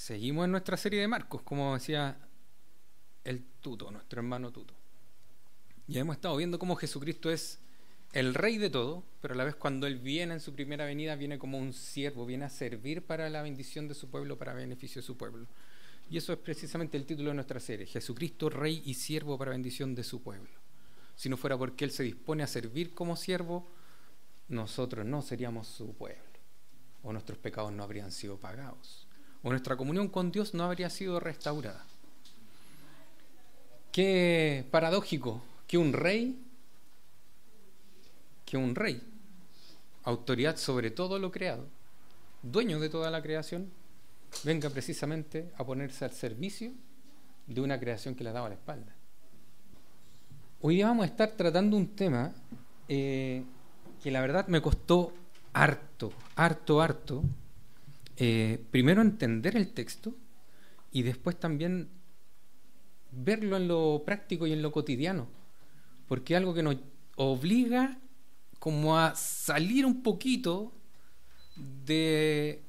Seguimos en nuestra serie de Marcos, como decía el Tuto, nuestro hermano Tuto. Ya hemos estado viendo cómo Jesucristo es el Rey de todo, pero a la vez cuando Él viene en su primera venida, viene como un siervo, viene a servir para la bendición de su pueblo, para beneficio de su pueblo. Y eso es precisamente el título de nuestra serie, Jesucristo, Rey y Siervo para bendición de su pueblo. Si no fuera porque Él se dispone a servir como siervo, nosotros no seríamos su pueblo, o nuestros pecados no habrían sido pagados, o nuestra comunión con Dios no habría sido restaurada. Qué paradójico que un rey, autoridad sobre todo lo creado, dueño de toda la creación, venga precisamente a ponerse al servicio de una creación que le daba la espalda. Hoy día vamos a estar tratando un tema que la verdad me costó harto. Primero entender el texto y después también verlo en lo práctico y en lo cotidiano, porque es algo que nos obliga como a salir un poquito de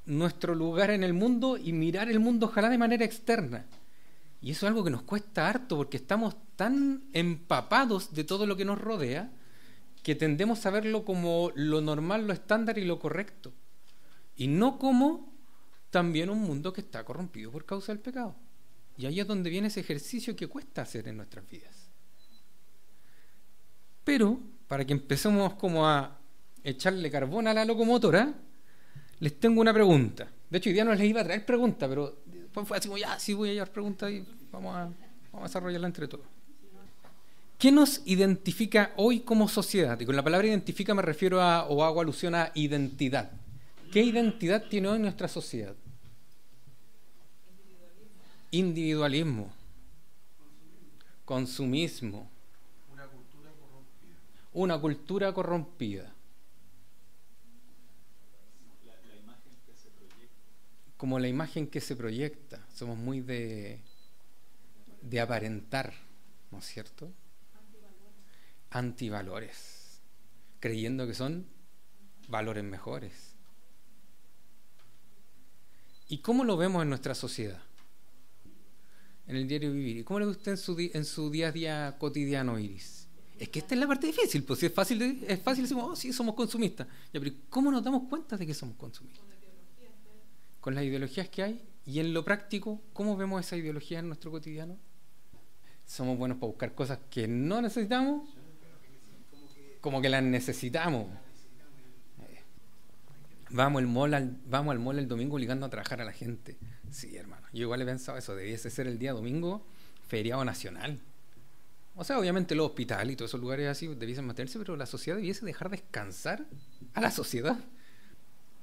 nuestro lugar en el mundo y mirar el mundo ojalá de manera externa. Y eso es algo que nos cuesta harto porque estamos tan empapados de todo lo que nos rodea que tendemos a verlo como lo normal, lo estándar y lo correcto, y no como también un mundo que está corrompido por causa del pecado. Y ahí es donde viene ese ejercicio que cuesta hacer en nuestras vidas. Pero para que empecemos como a echarle carbón a la locomotora, les tengo una pregunta. De hecho, hoy día no les iba a traer preguntas, pero después fue así como, ya, sí voy a llevar preguntas y vamos a desarrollarla entre todos. ¿Qué nos identifica hoy como sociedad? Y con la palabra identifica me refiero a, o hago alusión a identidad. ¿Qué identidad tiene hoy nuestra sociedad? Individualismo. Consumismo. Una cultura corrompida. La imagen que se proyecta. Como la imagen que se proyecta. Somos muy de aparentar, ¿no es cierto? Antivalores. Creyendo que son valores mejores. ¿Y cómo lo vemos en nuestra sociedad? En el diario vivir. ¿Y cómo lo ve usted en su día a día cotidiano, Iris? Es que esta es la parte difícil, pues si es fácil decir, oh, sí, somos consumistas. Ya, pero ¿cómo nos damos cuenta de que somos consumistas? Con las ideologías que hay. Y en lo práctico, ¿cómo vemos esa ideología en nuestro cotidiano? ¿Somos buenos para buscar cosas que no necesitamos? Como que las necesitamos. Vamos al mall el domingo obligando a trabajar a la gente. Sí, hermano. Yo igual he pensado eso. Debiese ser el día domingo feriado nacional. O sea, obviamente los hospitales y todos esos lugares así debiesen mantenerse, pero la sociedad debiese dejar descansar a la sociedad.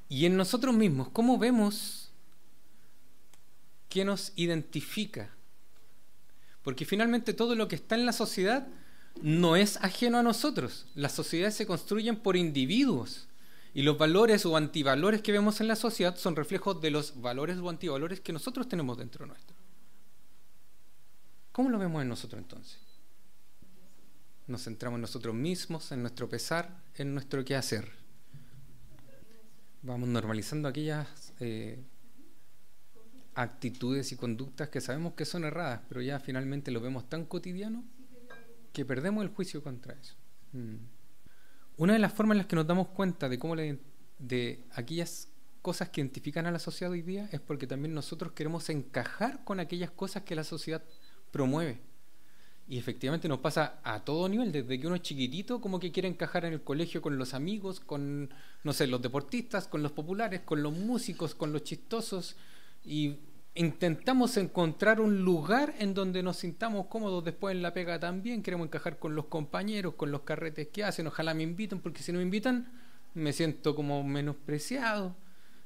Y en nosotros mismos, ¿cómo vemos qué nos identifica? Porque finalmente todo lo que está en la sociedad no es ajeno a nosotros. Las sociedades se construyen por individuos. Y los valores o antivalores que vemos en la sociedad son reflejos de los valores o antivalores que nosotros tenemos dentro nuestro. ¿Cómo lo vemos en nosotros entonces? Nos centramos en nosotros mismos, en nuestro pesar, en nuestro quehacer. Vamos normalizando aquellas actitudes y conductas que sabemos que son erradas, pero ya finalmente lo vemos tan cotidiano que perdemos el juicio contra eso. Una de las formas en las que nos damos cuenta de cómo de aquellas cosas que identifican a la sociedad hoy día es porque también nosotros queremos encajar con aquellas cosas que la sociedad promueve. Y efectivamente nos pasa a todo nivel, desde que uno es chiquitito, como que quiere encajar en el colegio con los amigos, con, no sé, los deportistas, con los populares, con los músicos, con los chistosos, y intentamos encontrar un lugar en donde nos sintamos cómodos después en la pega también. Queremos encajar con los compañeros, con los carretes que hacen, ojalá me inviten, porque si no me invitan me siento como menospreciado.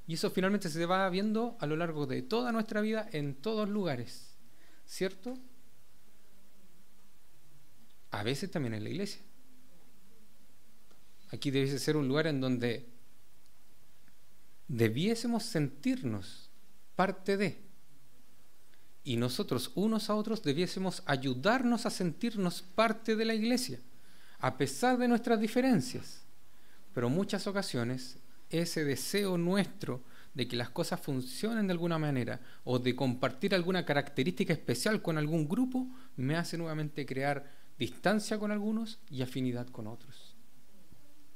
Y eso finalmente se va viendo a lo largo de toda nuestra vida en todos lugares, ¿cierto? A veces también en la iglesia. Aquí debiese ser un lugar en donde debiésemos sentirnos parte de, y nosotros unos a otros debiésemos ayudarnos a sentirnos parte de la iglesia, a pesar de nuestras diferencias. Pero en muchas ocasiones ese deseo nuestro de que las cosas funcionen de alguna manera o de compartir alguna característica especial con algún grupo, me hace nuevamente crear distancia con algunos y afinidad con otros.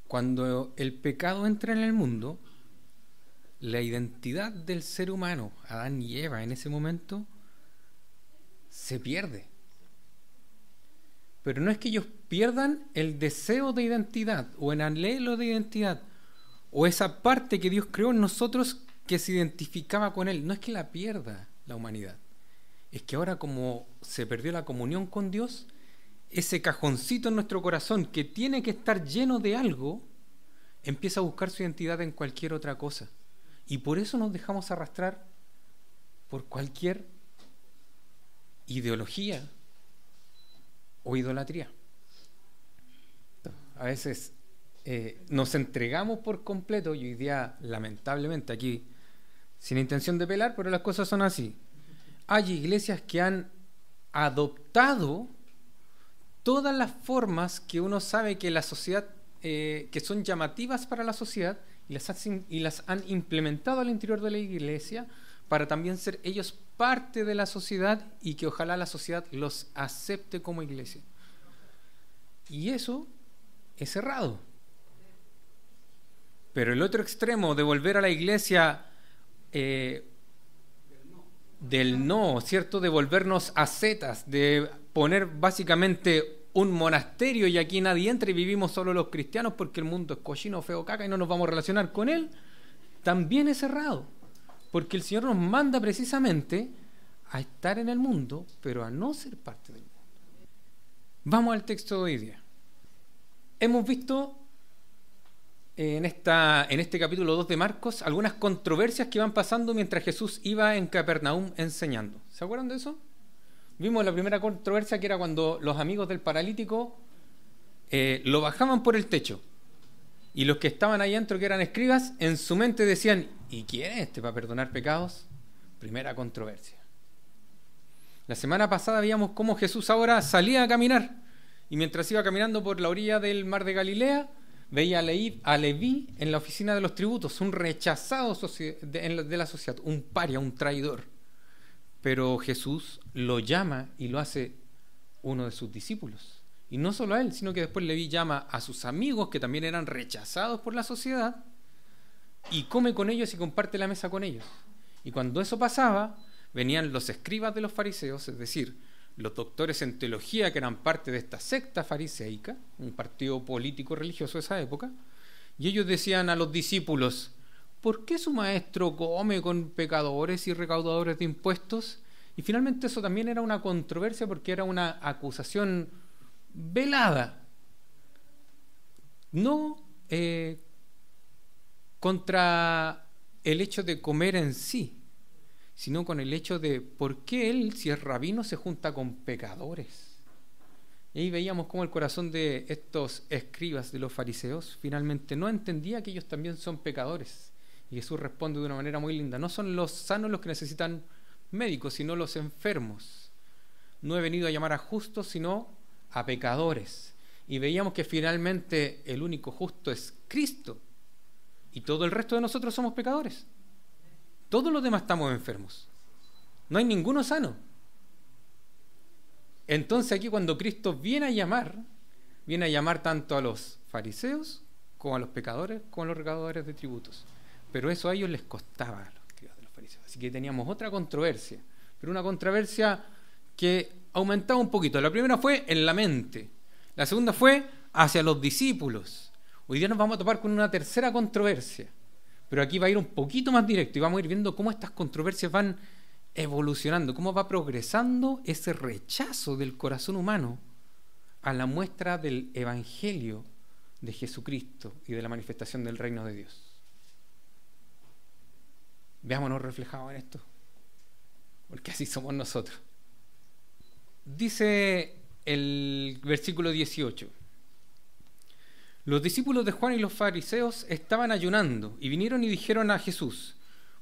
Cuando el pecado entra en el mundo, la identidad del ser humano, Adán y Eva, en ese momento, se pierde. Pero no es que ellos pierdan el deseo de identidad o el anhelo de identidad o esa parte que Dios creó en nosotros que se identificaba con Él. No es que la pierda la humanidad. Es que ahora, como se perdió la comunión con Dios, ese cajoncito en nuestro corazón que tiene que estar lleno de algo, empieza a buscar su identidad en cualquier otra cosa. Y por eso nos dejamos arrastrar por cualquier ideología o idolatría. A veces nos entregamos por completo, y hoy día, lamentablemente, aquí, sin intención de pelar, pero las cosas son así. Hay iglesias que han adoptado todas las formas que uno sabe que la sociedad, que son llamativas para la sociedad, y las han implementado al interior de la iglesia para también ser ellos parte de la sociedad y que ojalá la sociedad los acepte como iglesia. Y eso es errado. Pero el otro extremo de volver a la iglesia del no, ¿cierto? De volvernos ascetas, de poner básicamente un monasterio y aquí nadie entra y vivimos solo los cristianos porque el mundo es cochino, feo, caca y no nos vamos a relacionar con él, también es errado. Porque el Señor nos manda precisamente a estar en el mundo, pero a no ser parte del mundo. Vamos al texto de hoy día. Hemos visto en este capítulo 2 de Marcos algunas controversias que van pasando mientras Jesús iba en Capernaum enseñando. ¿Se acuerdan de eso? Vimos la primera controversia, que era cuando los amigos del paralítico lo bajaban por el techo. Y los que estaban ahí adentro, que eran escribas, en su mente decían: ¿y quién es este para perdonar pecados? Primera controversia. La semana pasada veíamos cómo Jesús ahora salía a caminar. Y mientras iba caminando por la orilla del mar de Galilea, veía a Leví en la oficina de los tributos, un rechazado de la sociedad, un paria, un traidor. Pero Jesús lo llama y lo hace uno de sus discípulos. Y no solo a él, sino que después Leví llama a sus amigos, que también eran rechazados por la sociedad, y come con ellos y comparte la mesa con ellos. Y cuando eso pasaba, venían los escribas de los fariseos, es decir, los doctores en teología que eran parte de esta secta fariseica, un partido político religioso de esa época, y ellos decían a los discípulos: ¿por qué su maestro come con pecadores y recaudadores de impuestos? Y finalmente eso también era una controversia porque era una acusación velada, no contra el hecho de comer en sí, sino con el hecho de por qué él, si es rabino, se junta con pecadores. Y ahí veíamos cómo el corazón de estos escribas de los fariseos finalmente no entendía que ellos también son pecadores. Y Jesús responde de una manera muy linda: no son los sanos los que necesitan médicos, sino los enfermos. No he venido a llamar a justos, sino a pecadores. Y veíamos que finalmente el único justo es Cristo. Y todo el resto de nosotros somos pecadores. Todos los demás estamos enfermos. No hay ninguno sano. Entonces aquí, cuando Cristo viene a llamar tanto a los fariseos como a los pecadores, como a los recaudadores de tributos. Pero eso a ellos les costaba, a los escribas de los fariseos. Así que teníamos otra controversia, pero una controversia que aumentaba un poquito. La primera fue en la mente, la segunda fue hacia los discípulos. Hoy día nos vamos a topar con una tercera controversia, pero aquí va a ir un poquito más directo y vamos a ir viendo cómo estas controversias van evolucionando, cómo va progresando ese rechazo del corazón humano a la muestra del Evangelio de Jesucristo y de la manifestación del reino de Dios. Veámonos reflejados en esto, porque así somos nosotros. Dice el versículo 18: los discípulos de Juan y los fariseos estaban ayunando y vinieron y dijeron a Jesús: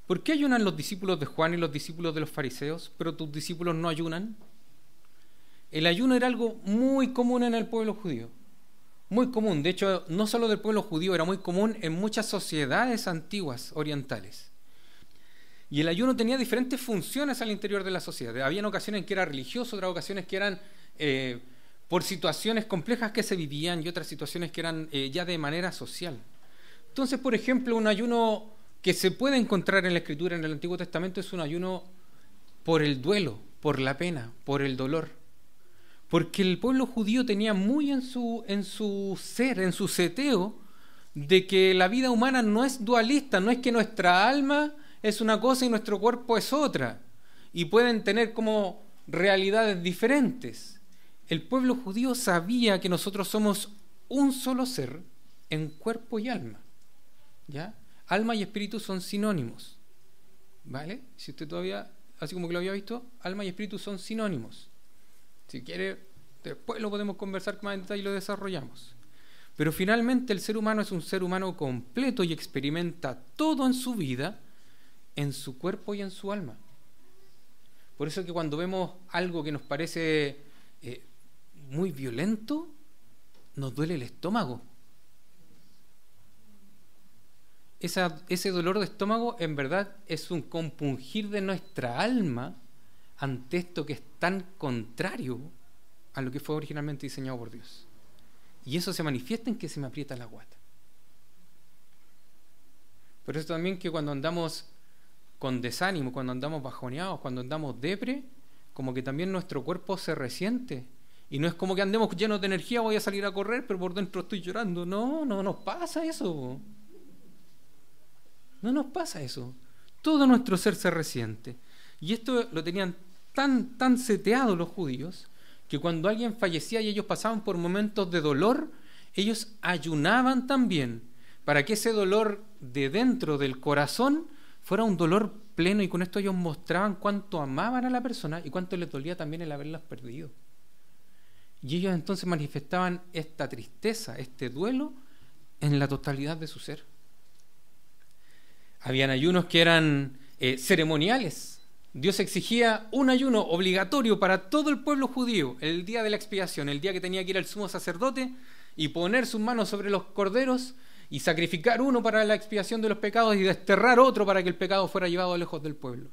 ¿por qué ayunan los discípulos de Juan y los discípulos de los fariseos, pero tus discípulos no ayunan? El ayuno era algo muy común en el pueblo judío, muy común. De hecho, no solo del pueblo judío, era muy común en muchas sociedades antiguas orientales. Y el ayuno tenía diferentes funciones al interior de la sociedad. Habían ocasiones en que era religioso, otras ocasiones que eran por situaciones complejas que se vivían y otras situaciones que eran ya de manera social. Entonces, por ejemplo, un ayuno que se puede encontrar en la Escritura en el Antiguo Testamento es un ayuno por el duelo, por la pena, por el dolor. Porque el pueblo judío tenía muy en su ser, en su seteo, de que la vida humana no es dualista, no es que nuestra alma es una cosa y nuestro cuerpo es otra, y pueden tener como realidades diferentes. El pueblo judío sabía que nosotros somos un solo ser en cuerpo y alma, ¿ya? Alma y espíritu son sinónimos, ¿vale? Si usted todavía, así como que lo había visto, alma y espíritu son sinónimos. Si quiere, después lo podemos conversar más en detalle y lo desarrollamos. Pero finalmente el ser humano es un ser humano completo y experimenta todo en su vida, en su cuerpo y en su alma. Por eso que cuando vemos algo que nos parece muy violento, nos duele el estómago. Ese dolor de estómago en verdad es un compungir de nuestra alma ante esto que es tan contrario a lo que fue originalmente diseñado por Dios. Y eso se manifiesta en que se me aprieta la guata. Por eso también que cuando andamos con desánimo, cuando andamos bajoneados, cuando andamos depre, como que también nuestro cuerpo se resiente. Y no es como que andemos llenos de energía, voy a salir a correr, pero por dentro estoy llorando. No nos pasa eso. No nos pasa eso. Todo nuestro ser se resiente. Y esto lo tenían tan seteado los judíos, que cuando alguien fallecía y ellos pasaban por momentos de dolor, ellos ayunaban también, para que ese dolor de dentro del corazón fuera un dolor pleno, y con esto ellos mostraban cuánto amaban a la persona y cuánto les dolía también el haberlas perdido. Y ellos entonces manifestaban esta tristeza, este duelo, en la totalidad de su ser. Habían ayunos que eran ceremoniales. Dios exigía un ayuno obligatorio para todo el pueblo judío, el día de la expiación, el día que tenía que ir el sumo sacerdote y poner sus manos sobre los corderos y sacrificar uno para la expiación de los pecados y desterrar otro para que el pecado fuera llevado lejos del pueblo.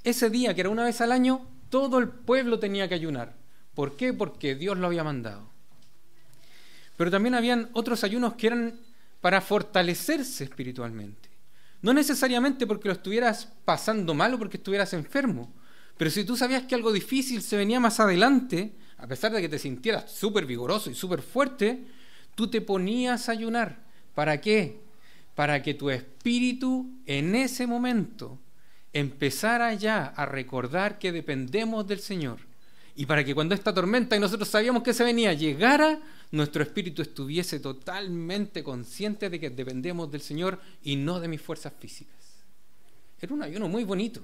Ese día, que era una vez al año, todo el pueblo tenía que ayunar. ¿Por qué? Porque Dios lo había mandado. Pero también habían otros ayunos que eran para fortalecerse espiritualmente. No necesariamente porque lo estuvieras pasando mal o porque estuvieras enfermo, pero si tú sabías que algo difícil se venía más adelante, a pesar de que te sintieras súper vigoroso y súper fuerte, tú te ponías a ayunar. ¿Para qué? Para que tu espíritu en ese momento empezara ya a recordar que dependemos del Señor. Y para que cuando esta tormenta, y nosotros sabíamos que se venía, llegara, nuestro espíritu estuviese totalmente consciente de que dependemos del Señor y no de mis fuerzas físicas. Era un ayuno muy bonito.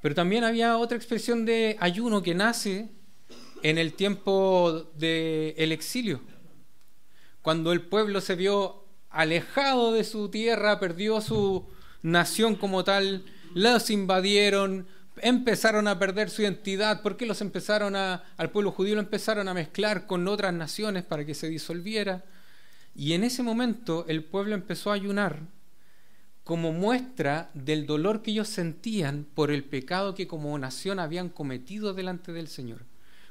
Pero también había otra expresión de ayuno que nace en el tiempo del exilio. Cuando el pueblo se vio alejado de su tierra, perdió su nación como tal, los invadieron, empezaron a perder su identidad. ¿Por qué al pueblo judío lo empezaron a mezclar con otras naciones para que se disolviera? Y en ese momento el pueblo empezó a ayunar como muestra del dolor que ellos sentían por el pecado que como nación habían cometido delante del Señor.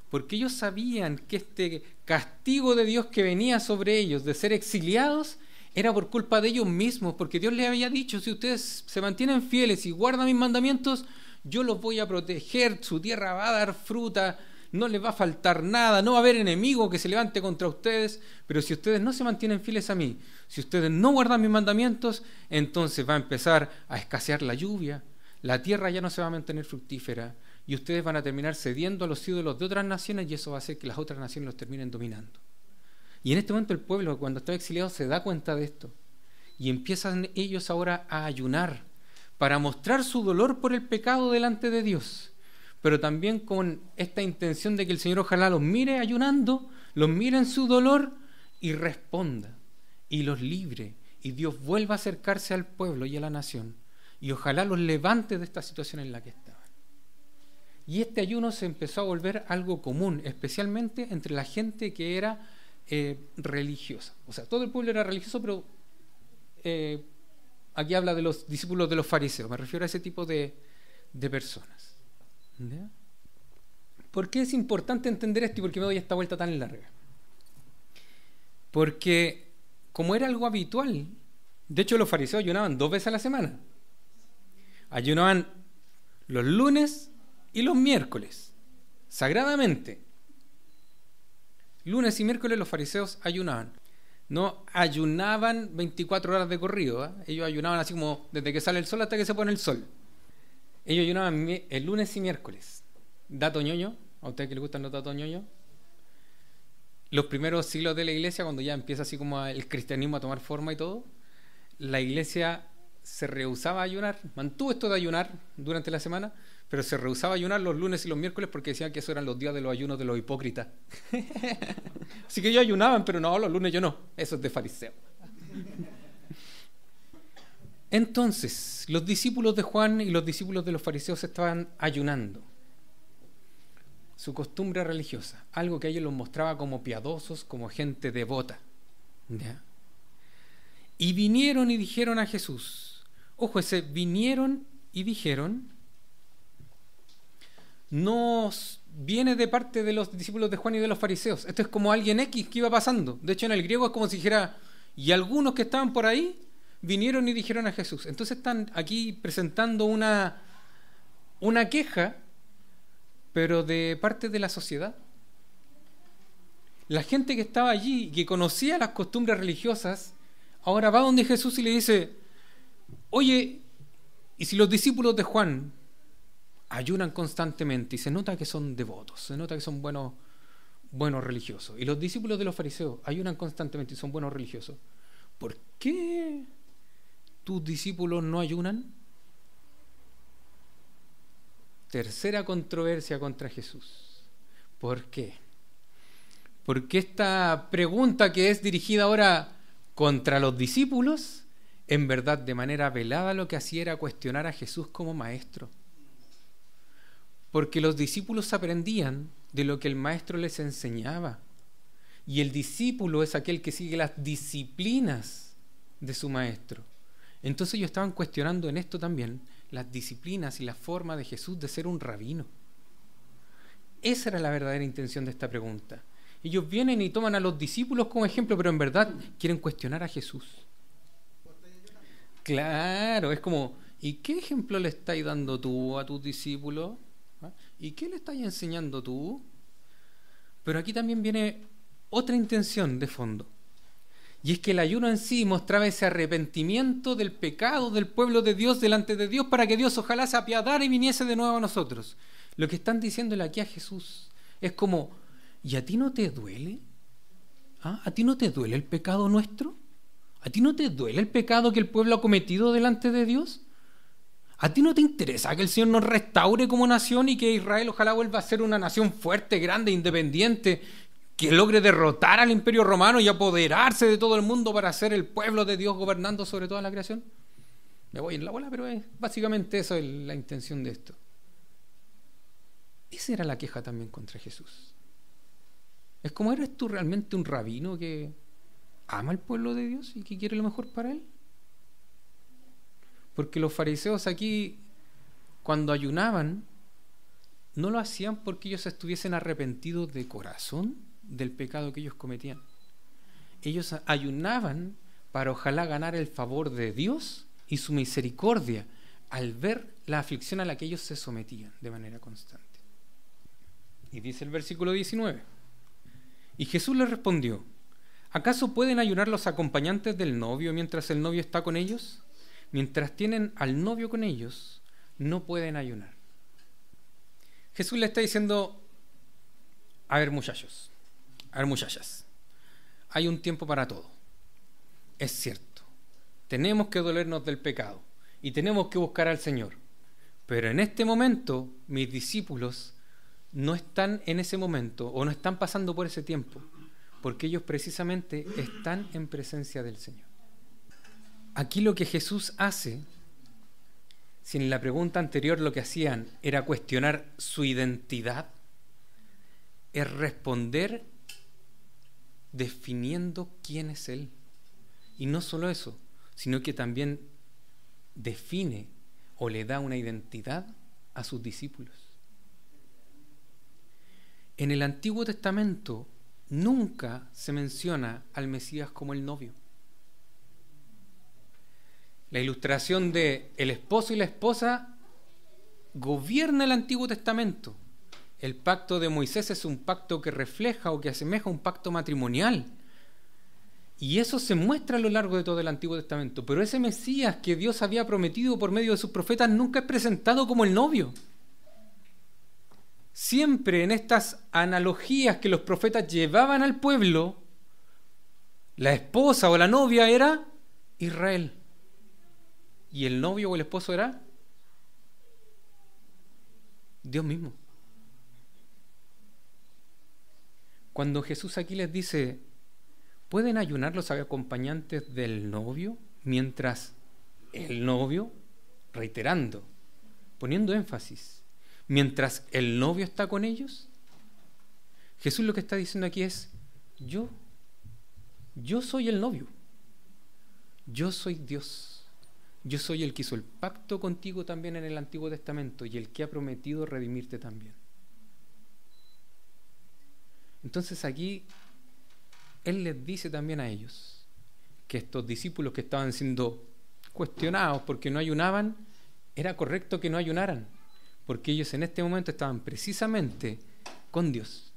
Porque ellos sabían que este castigo de Dios que venía sobre ellos de ser exiliados era por culpa de ellos mismos, porque Dios les había dicho: si ustedes se mantienen fieles y guardan mis mandamientos, yo los voy a proteger, su tierra va a dar fruta, no les va a faltar nada, no va a haber enemigo que se levante contra ustedes. Pero si ustedes no se mantienen fieles a mí, si ustedes no guardan mis mandamientos, entonces va a empezar a escasear la lluvia, la tierra ya no se va a mantener fructífera, y ustedes van a terminar cediendo a los ídolos de otras naciones, y eso va a hacer que las otras naciones los terminen dominando. Y en este momento el pueblo, cuando está exiliado, se da cuenta de esto, y empiezan ellos ahora a ayunar para mostrar su dolor por el pecado delante de Dios, pero también con esta intención de que el Señor ojalá los mire ayunando, los mire en su dolor y responda y los libre, y Dios vuelva a acercarse al pueblo y a la nación, y ojalá los levante de esta situación en la que estaban. Y este ayuno se empezó a volver algo común, especialmente entre la gente que era religiosa. O sea, todo el pueblo era religioso, pero aquí habla de los discípulos de los fariseos, me refiero a ese tipo de personas. ¿Ya? ¿Por qué es importante entender esto y por qué me doy esta vuelta tan larga? Porque como era algo habitual, de hecho los fariseos ayunaban 2 veces a la semana. Ayunaban los lunes y los miércoles, sagradamente. Lunes y miércoles los fariseos ayunaban. No ayunaban 24 horas de corrido, ¿eh? Ellos ayunaban así como desde que sale el sol hasta que se pone el sol. Ellos ayunaban el lunes y miércoles. Dato ñoño, a ustedes que les gustan los datos ñoños. Los primeros siglos de la iglesia, cuando ya empieza así como el cristianismo a tomar forma y todo, la iglesia se rehusaba a ayunar, mantuvo esto de ayunar durante la semana, pero se rehusaba a ayunar los lunes y los miércoles porque decían que esos eran los días de los ayunos de los hipócritas. Así que ellos ayunaban, pero no, los lunes yo no, eso es de fariseo. Entonces, los discípulos de Juan y los discípulos de los fariseos estaban ayunando. Su costumbre religiosa, algo que a ellos los mostraba como piadosos, como gente devota. ¿Ya? Y vinieron y dijeron a Jesús, ojo, ese vinieron y dijeron, no viene de parte de los discípulos de Juan y de los fariseos. Esto es como alguien X que iba pasando. De hecho, en el griego es como si dijera, y algunos que estaban por ahí vinieron y dijeron a Jesús. Entonces están aquí presentando una queja, pero de parte de la sociedad. La gente que estaba allí, que conocía las costumbres religiosas, ahora va donde Jesús y le dice, oye, ¿y si los discípulos de Juan ayunan constantemente y se nota que son devotos, se nota que son buenos religiosos, y los discípulos de los fariseos ayunan constantemente y son buenos religiosos, ¿por qué tus discípulos no ayunan? Tercera controversia contra Jesús. ¿Por qué? Porque esta pregunta que es dirigida ahora contra los discípulos, en verdad de manera velada lo que hacía era cuestionar a Jesús como maestro. Porque los discípulos aprendían de lo que el maestro les enseñaba. Y el discípulo es aquel que sigue las disciplinas de su maestro. Entonces ellos estaban cuestionando en esto también las disciplinas y la forma de Jesús de ser un rabino. Esa era la verdadera intención de esta pregunta. Ellos vienen y toman a los discípulos como ejemplo, pero en verdad quieren cuestionar a Jesús. Claro, es como, ¿y qué ejemplo le estáis dando tú a tus discípulos? ¿Y qué le estáis enseñando tú? Pero aquí también viene otra intención de fondo. Y es que el ayuno en sí mostraba ese arrepentimiento del pecado del pueblo de Dios delante de Dios para que Dios ojalá se apiadara y viniese de nuevo a nosotros. Lo que están diciéndole aquí a Jesús es como, ¿y a ti no te duele? ¿Ah? ¿A ti no te duele el pecado nuestro? ¿A ti no te duele el pecado que el pueblo ha cometido delante de Dios? ¿A ti no te interesa que el Señor nos restaure como nación y que Israel ojalá vuelva a ser una nación fuerte, grande, independiente, que logre derrotar al Imperio Romano y apoderarse de todo el mundo para ser el pueblo de Dios gobernando sobre toda la creación? Me voy en la bola, pero básicamente eso es la intención de esto. Esa era la queja también contra Jesús. Es como, ¿eres tú realmente un rabino que ama al pueblo de Dios y que quiere lo mejor para él? Porque los fariseos aquí, cuando ayunaban, no lo hacían porque ellos estuviesen arrepentidos de corazón del pecado que ellos cometían. Ellos ayunaban para ojalá ganar el favor de Dios y su misericordia al ver la aflicción a la que ellos se sometían de manera constante. Y dice el versículo 19, y Jesús les respondió, ¿acaso pueden ayunar los acompañantes del novio mientras el novio está con ellos? Mientras tienen al novio con ellos, no pueden ayunar. Jesús le está diciendo, a ver muchachos, a ver muchachas, hay un tiempo para todo. Es cierto, tenemos que dolernos del pecado y tenemos que buscar al Señor. Pero en este momento, mis discípulos no están en ese momento o no están pasando por ese tiempo, porque ellos precisamente están en presencia del Señor. Aquí lo que Jesús hace, si en la pregunta anterior lo que hacían era cuestionar su identidad, es responder definiendo quién es Él. Y no solo eso, sino que también define o le da una identidad a sus discípulos. En el Antiguo Testamento nunca se menciona al Mesías como el novio. La ilustración de el esposo y la esposa gobierna el Antiguo Testamento. El pacto de Moisés es un pacto que refleja o que asemeja un pacto matrimonial. Y eso se muestra a lo largo de todo el Antiguo Testamento. Pero ese Mesías que Dios había prometido por medio de sus profetas nunca es presentado como el novio. Siempre en estas analogías que los profetas llevaban al pueblo, la esposa o la novia era Israel. Y el novio o el esposo era Dios mismo. Cuando Jesús aquí les dice, ¿pueden ayunar los acompañantes del novio mientras el novio, reiterando, poniendo énfasis, mientras el novio está con ellos? Jesús lo que está diciendo aquí es, yo soy el novio, yo soy Dios, yo soy el que hizo el pacto contigo también en el Antiguo Testamento y el que ha prometido redimirte también. Entonces aquí Él les dice también a ellos que estos discípulos que estaban siendo cuestionados porque no ayunaban, era correcto que no ayunaran, porque ellos en este momento estaban precisamente con Dios.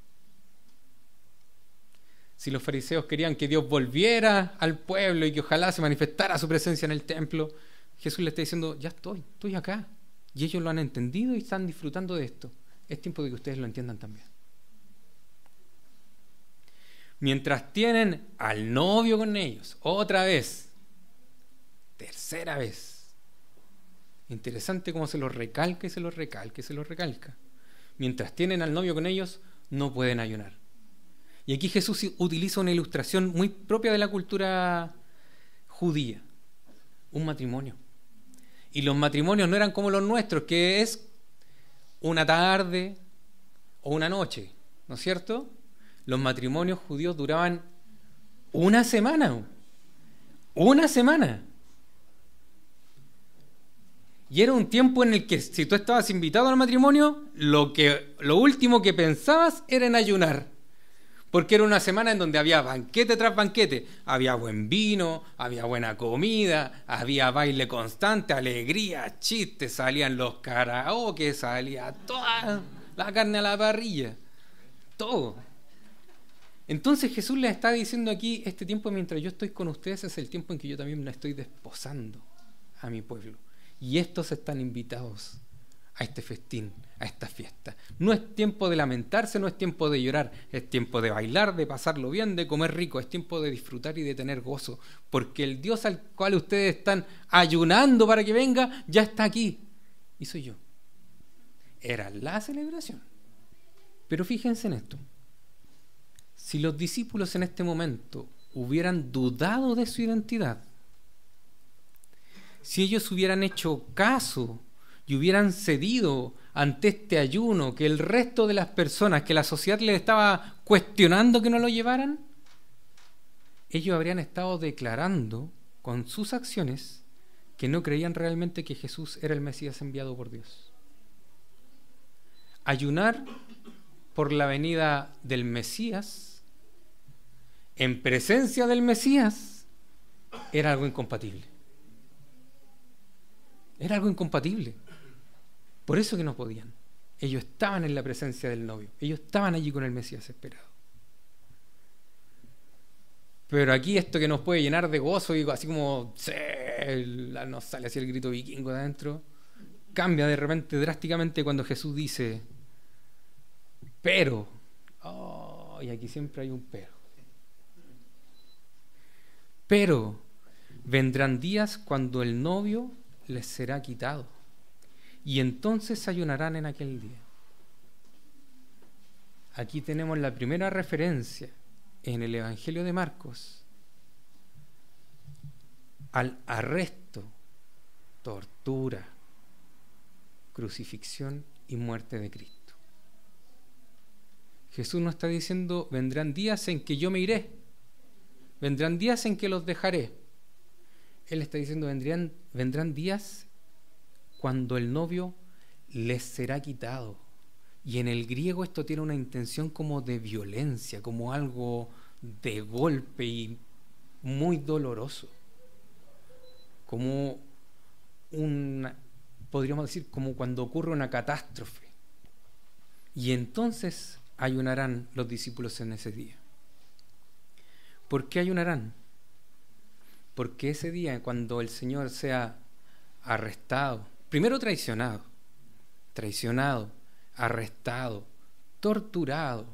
Si los fariseos querían que Dios volviera al pueblo y que ojalá se manifestara su presencia en el templo, Jesús les está diciendo, ya estoy acá. Y ellos lo han entendido y están disfrutando de esto. Es tiempo de que ustedes lo entiendan también. Mientras tienen al novio con ellos, otra vez, tercera vez. Interesante cómo se los recalca y se los recalca y se los recalca. Mientras tienen al novio con ellos, no pueden ayunar. Y aquí Jesús utiliza una ilustración muy propia de la cultura judía, un matrimonio. Y los matrimonios no eran como los nuestros, que es una tarde o una noche, ¿no es cierto? Los matrimonios judíos duraban una semana. Una semana. Y era un tiempo en el que si tú estabas invitado al matrimonio, lo último que pensabas era en ayunar. Porque era una semana en donde había banquete tras banquete. Había buen vino, había buena comida, había baile constante, alegría, chistes, salían los karaoke, salía toda la carne a la parrilla. Todo. Entonces Jesús les está diciendo aquí, este tiempo mientras yo estoy con ustedes es el tiempo en que yo también me estoy desposando a mi pueblo. Y estos están invitados a este festín, a esta fiesta. No es tiempo de lamentarse, no es tiempo de llorar, es tiempo de bailar, de pasarlo bien, de comer rico, es tiempo de disfrutar y de tener gozo, porque el Dios al cual ustedes están ayunando para que venga, ya está aquí, y soy yo. Era la celebración. Pero fíjense en esto. Si los discípulos en este momento hubieran dudado de su identidad, si ellos hubieran hecho caso y hubieran cedido ante este ayuno que el resto de las personas, que la sociedad les estaba cuestionando que no lo llevaran, ellos habrían estado declarando con sus acciones que no creían realmente que Jesús era el Mesías enviado por Dios. Ayunar por la venida del Mesías en presencia del Mesías era algo incompatible. Era algo incompatible. Por eso que no podían. Ellos estaban en la presencia del novio. Ellos estaban allí con el Mesías esperado. Pero aquí esto que nos puede llenar de gozo y así como nos sale así el grito vikingo de adentro, cambia de repente drásticamente cuando Jesús dice pero. Y aquí siempre hay un pero. Pero vendrán días cuando el novio les será quitado, y entonces ayunarán en aquel día. Aquí tenemos la primera referencia en el Evangelio de Marcos al arresto, tortura, crucifixión y muerte de Cristo. Jesús nos está diciendo, vendrán días en que yo me iré, vendrán días en que los dejaré. Él está diciendo, vendrán días cuando el novio les será quitado. Y en el griego esto tiene una intención como de violencia, como algo de golpe y muy doloroso. Como podríamos decir, como cuando ocurre una catástrofe. Y entonces ayunarán los discípulos en ese día. ¿Por qué ayunarán? Porque ese día, cuando el Señor sea arrestado, primero traicionado, arrestado, torturado,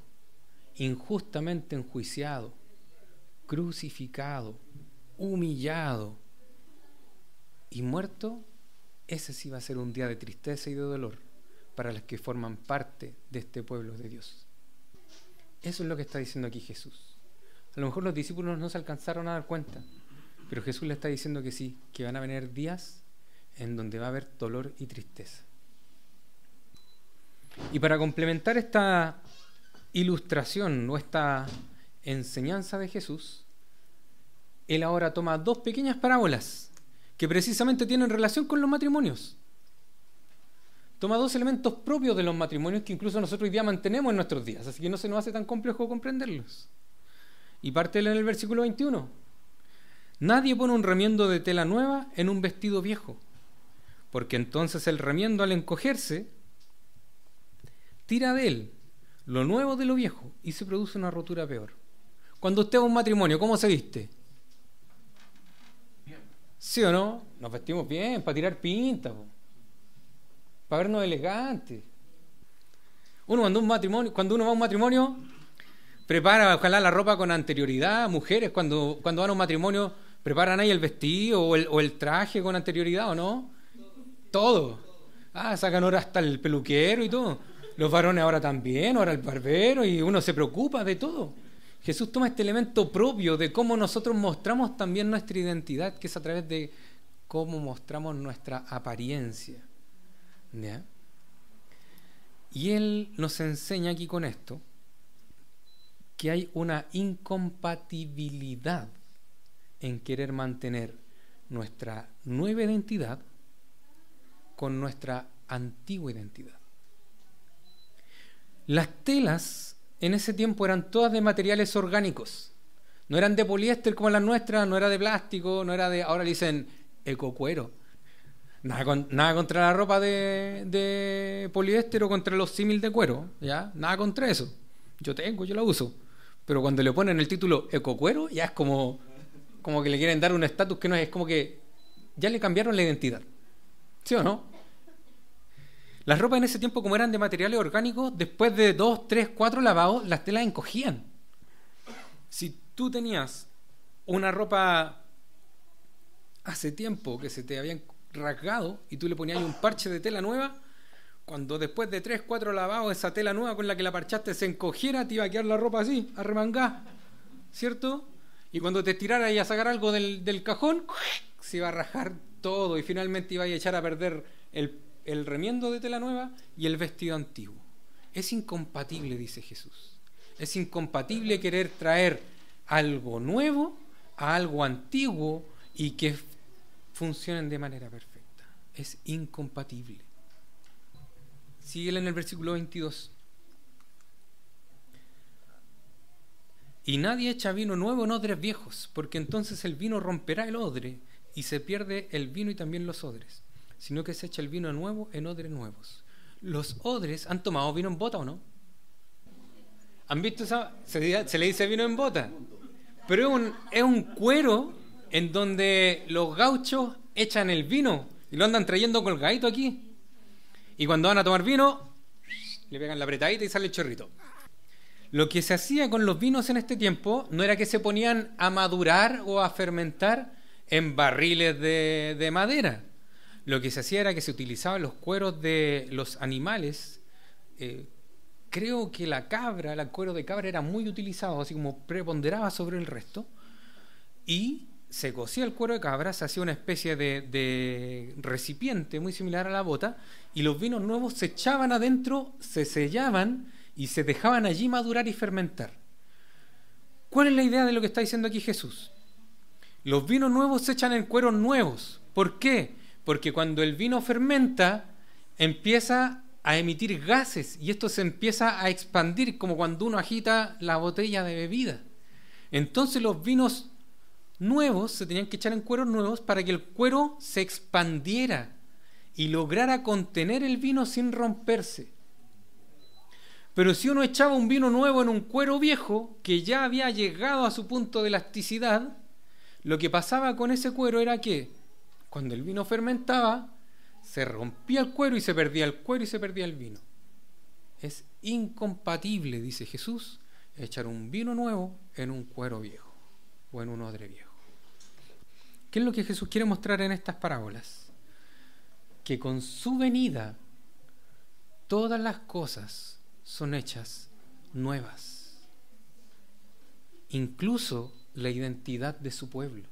injustamente enjuiciado, crucificado, humillado y muerto, ese sí va a ser un día de tristeza y de dolor para los que forman parte de este pueblo de Dios. Eso es lo que está diciendo aquí Jesús. A lo mejor los discípulos no se alcanzaron a dar cuenta, pero Jesús le está diciendo que sí, que van a venir días en donde va a haber dolor y tristeza. Y para complementar esta ilustración o esta enseñanza de Jesús, Él ahora toma dos pequeñas parábolas que precisamente tienen relación con los matrimonios. Toma dos elementos propios de los matrimonios que incluso nosotros hoy día mantenemos en nuestros días, así que no se nos hace tan complejo comprenderlos. Y parte en el versículo 21. Nadie pone un remiendo de tela nueva en un vestido viejo, porque entonces el remiendo al encogerse tira de él lo nuevo de lo viejo y se produce una rotura peor. Cuando usted va a un matrimonio, ¿cómo se viste? ¿Sí o no? Nos vestimos bien, para tirar pinta, para vernos elegantes. Cuando uno va a un matrimonio, prepara ojalá la ropa con anterioridad. Mujeres, cuando van a un matrimonio, preparan ahí el vestido o el traje con anterioridad, ¿o no? Todo. Sacan ahora hasta el peluquero y todo. Los varones ahora también, ahora el barbero, y uno se preocupa de todo. Jesús toma este elemento propio de cómo nosotros mostramos también nuestra identidad, que es a través de cómo mostramos nuestra apariencia. ¿Ya? Y Él nos enseña aquí con esto que hay una incompatibilidad en querer mantener nuestra nueva identidad con nuestra antigua identidad. Las telas en ese tiempo eran todas de materiales orgánicos. No eran de poliéster como las nuestras, no era de plástico, no era de... Ahora le dicen ecocuero. Nada contra la ropa de poliéster o contra los símil de cuero, ¿ya? Nada contra eso. Yo la uso. Pero cuando le ponen el título ecocuero, ya es como que le quieren dar un estatus que no es como que ya le cambiaron la identidad. ¿Sí o no? Las ropas en ese tiempo, como eran de materiales orgánicos, después de 2, 3, 4 lavados, las telas encogían. Si tú tenías una ropa hace tiempo que se te habían rasgado y tú le ponías un parche de tela nueva, cuando después de 3, 4 lavados esa tela nueva con la que la parchaste se encogiera, te iba a quedar la ropa así, arremangada, ¿cierto? Y cuando te estiraras y a sacar algo del cajón, se iba a rajar todo y finalmente iba a echar a perder el remiendo de tela nueva y el vestido antiguo. Es incompatible, dice Jesús. Es incompatible querer traer algo nuevo a algo antiguo y que funcionen de manera perfecta. Es incompatible. Síguele en el versículo 22. Y nadie echa vino nuevo en odres viejos, porque entonces el vino romperá el odre y se pierde el vino y también los odres, sino que se echa el vino nuevo en odres nuevos. Los odres, ¿han tomado vino en bota o no? ¿Han visto esa? Se le dice vino en bota, pero es un cuero en donde los gauchos echan el vino y lo andan trayendo colgadito aquí. Y cuando van a tomar vino, le pegan la apretadita y sale el chorrito. Lo que se hacía con los vinos en este tiempo no era que se ponían a madurar o a fermentar en barriles de madera. Lo que se hacía era que se utilizaban los cueros de los animales. Creo que el cuero de cabra era muy utilizado, así como preponderaba sobre el resto. Y se cocía el cuero de cabra, se hacía una especie de recipiente muy similar a la bota, y los vinos nuevos se echaban adentro, se sellaban y se dejaban allí madurar y fermentar. ¿Cuál es la idea de lo que está diciendo aquí Jesús? Los vinos nuevos se echan en cueros nuevos. ¿Por qué? Porque cuando el vino fermenta, empieza a emitir gases y esto se empieza a expandir como cuando uno agita la botella de bebida. Entonces los vinos nuevos se tenían que echar en cueros nuevos para que el cuero se expandiera y lograra contener el vino sin romperse. Pero si uno echaba un vino nuevo en un cuero viejo que ya había llegado a su punto de elasticidad, lo que pasaba con ese cuero era que cuando el vino fermentaba, se rompía el cuero y se perdía el cuero y se perdía el vino. Es incompatible, dice Jesús, echar un vino nuevo en un cuero viejo o en un odre viejo. ¿Qué es lo que Jesús quiere mostrar en estas parábolas? Que con su venida todas las cosas son hechas nuevas, incluso la identidad de su pueblo.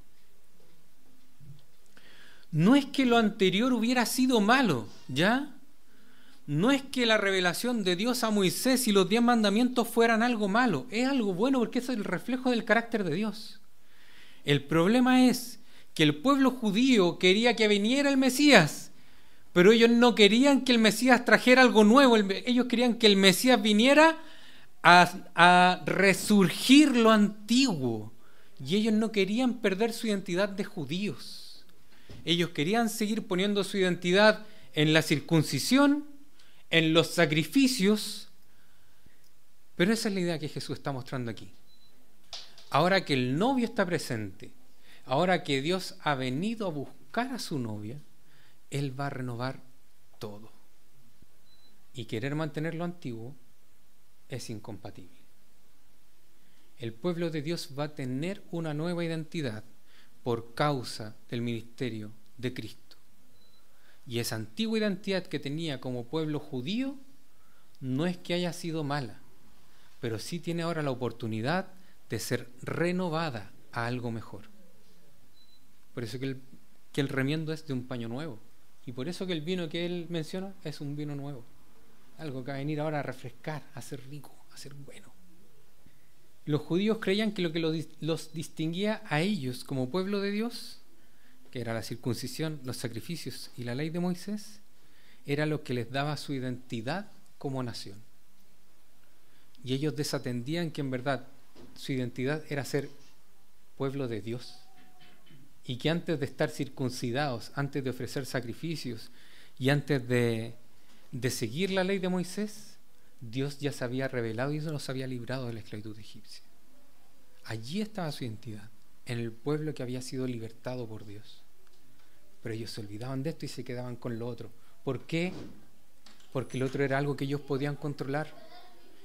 No es que lo anterior hubiera sido malo, ¿ya? No es que la revelación de Dios a Moisés y los 10 mandamientos fueran algo malo, es algo bueno porque es el reflejo del carácter de Dios. El problema es que el pueblo judío quería que viniera el Mesías, pero ellos no querían que el Mesías trajera algo nuevo, ellos querían que el Mesías viniera a resurgir lo antiguo, y ellos no querían perder su identidad de judíos. Ellos querían seguir poniendo su identidad en la circuncisión, en los sacrificios, pero esa es la idea que Jesús está mostrando aquí. Ahora que el novio está presente, ahora que Dios ha venido a buscar a su novia, Él va a renovar todo. Y querer mantener lo antiguo es incompatible. El pueblo de Dios va a tener una nueva identidad por causa del ministerio de Cristo. Y esa antigua identidad que tenía como pueblo judío no es que haya sido mala, pero sí tiene ahora la oportunidad de ser renovada a algo mejor. Por eso que el remiendo es de un paño nuevo. Y por eso que el vino que él menciona es un vino nuevo. Algo que va a venir ahora a refrescar, a ser rico, a ser bueno. Los judíos creían que lo que los distinguía a ellos como pueblo de Dios, que era la circuncisión, los sacrificios y la ley de Moisés, era lo que les daba su identidad como nación. Y ellos desatendían que en verdad su identidad era ser pueblo de Dios. Y que antes de estar circuncidados, antes de ofrecer sacrificios y antes de seguir la ley de Moisés, Dios ya se había revelado y los había librado de la esclavitud egipcia. Allí estaba su identidad, en el pueblo que había sido libertado por Dios. Pero ellos se olvidaban de esto y se quedaban con lo otro. ¿Por qué? Porque lo otro era algo que ellos podían controlar.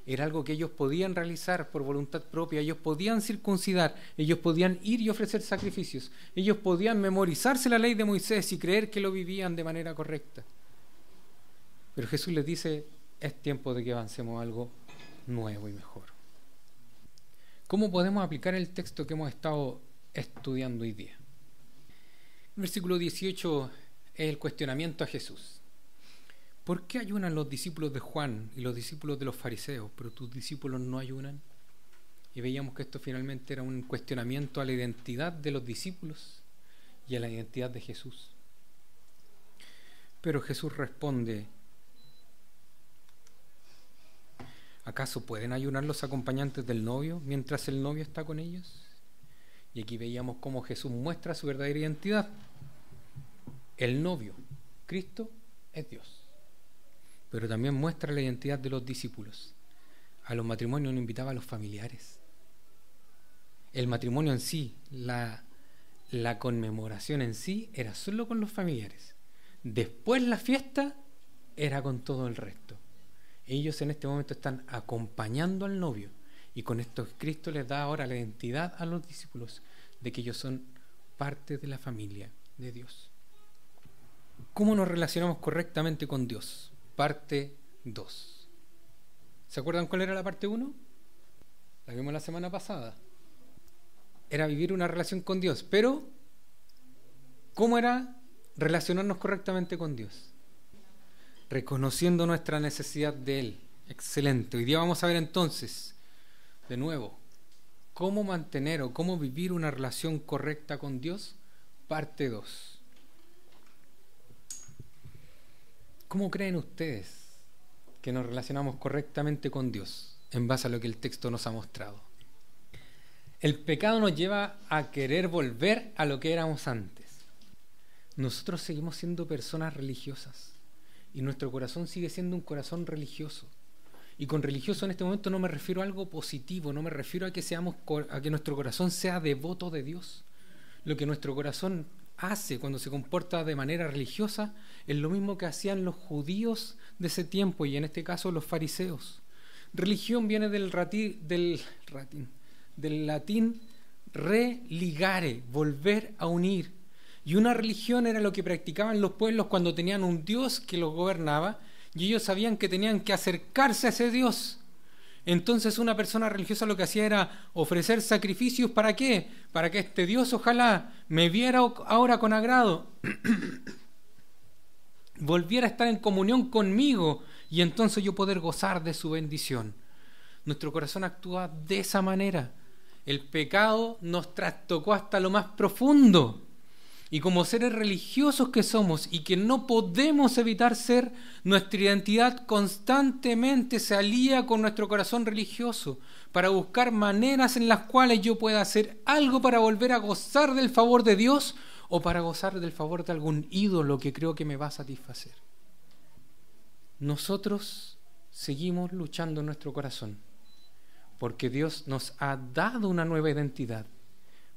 Era algo que ellos podían realizar por voluntad propia. Ellos podían circuncidar, ellos podían ir y ofrecer sacrificios, ellos podían memorizarse la ley de Moisés y creer que lo vivían de manera correcta. Pero Jesús les dice, es tiempo de que avancemos a algo nuevo y mejor. ¿Cómo podemos aplicar el texto que hemos estado estudiando hoy día? El versículo 18 es el cuestionamiento a Jesús. ¿Por qué ayunan los discípulos de Juan y los discípulos de los fariseos, pero tus discípulos no ayunan? Y veíamos que esto finalmente era un cuestionamiento a la identidad de los discípulos y a la identidad de Jesús. Pero Jesús responde, ¿acaso pueden ayunar los acompañantes del novio mientras el novio está con ellos? Y aquí veíamos cómo Jesús muestra su verdadera identidad. El novio, Cristo, es Dios. Pero también muestra la identidad de los discípulos. A los matrimonios no invitaba a los familiares. El matrimonio en sí, la conmemoración en sí, era solo con los familiares. Después la fiesta era con todo el resto. Ellos en este momento están acompañando al novio. Y con esto Cristo les da ahora la identidad a los discípulos de que ellos son parte de la familia de Dios. ¿Cómo nos relacionamos correctamente con Dios? Parte 2. ¿Se acuerdan cuál era la parte 1? La vimos la semana pasada. Era vivir una relación con Dios, pero ¿cómo era relacionarnos correctamente con Dios? Reconociendo nuestra necesidad de Él. Excelente. Hoy día vamos a ver entonces, de nuevo, ¿Cómo mantener o cómo vivir una relación correcta con Dios? Parte 2. ¿Cómo creen ustedes que nos relacionamos correctamente con Dios en base a lo que el texto nos ha mostrado? El pecado nos lleva a querer volver a lo que éramos antes. Nosotros seguimos siendo personas religiosas y nuestro corazón sigue siendo un corazón religioso. Y con religioso en este momento no me refiero a algo positivo, no me refiero a que nuestro corazón sea devoto de Dios. Lo que nuestro corazón hace cuando se comporta de manera religiosa es lo mismo que hacían los judíos de ese tiempo y en este caso los fariseos. Religión viene del latín religare, volver a unir. Y una religión era lo que practicaban los pueblos cuando tenían un Dios que los gobernaba y ellos sabían que tenían que acercarse a ese Dios. Entonces una persona religiosa lo que hacía era ofrecer sacrificios. ¿Para qué? Para que este Dios ojalá me viera ahora con agrado, volviera a estar en comunión conmigo y entonces yo poder gozar de su bendición. Nuestro corazón actúa de esa manera. El pecado nos trastocó hasta lo más profundo. Y como seres religiosos que somos y que no podemos evitar ser, nuestra identidad constantemente se alía con nuestro corazón religioso para buscar maneras en las cuales yo pueda hacer algo para volver a gozar del favor de Dios o para gozar del favor de algún ídolo que creo que me va a satisfacer. Nosotros seguimos luchando en nuestro corazón porque Dios nos ha dado una nueva identidad.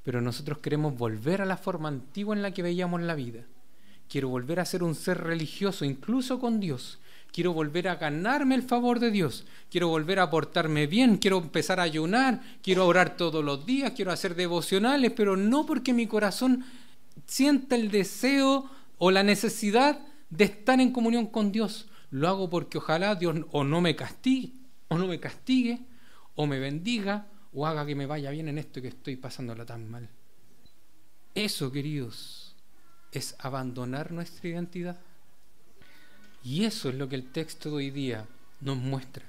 Pero nosotros queremos volver a la forma antigua en la que veíamos la vida. Quiero volver a ser un ser religioso, incluso con Dios. Quiero volver a ganarme el favor de Dios. Quiero volver a portarme bien. Quiero empezar a ayunar. Quiero orar todos los días. Quiero hacer devocionales, pero no porque mi corazón sienta el deseo o la necesidad de estar en comunión con Dios. Lo hago porque ojalá Dios o no me castigue, o me bendiga, o haga que me vaya bien en esto que estoy pasándola tan mal. Eso, queridos, es abandonar nuestra identidad. Y eso es lo que el texto de hoy día nos muestra.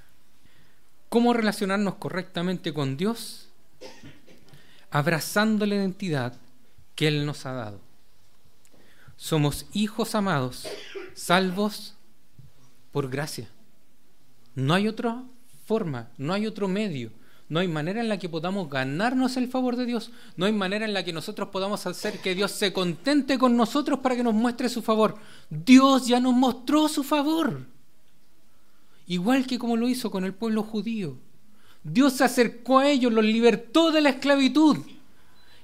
¿Cómo relacionarnos correctamente con Dios? Abrazando la identidad que Él nos ha dado. Somos hijos amados, salvos por gracia. No hay otra forma, no hay otro medio. No hay manera en la que podamos ganarnos el favor de Dios. No hay manera en la que nosotros podamos hacer que Dios se contente con nosotros para que nos muestre su favor. Dios ya nos mostró su favor. Igual que como lo hizo con el pueblo judío. Dios se acercó a ellos, los libertó de la esclavitud.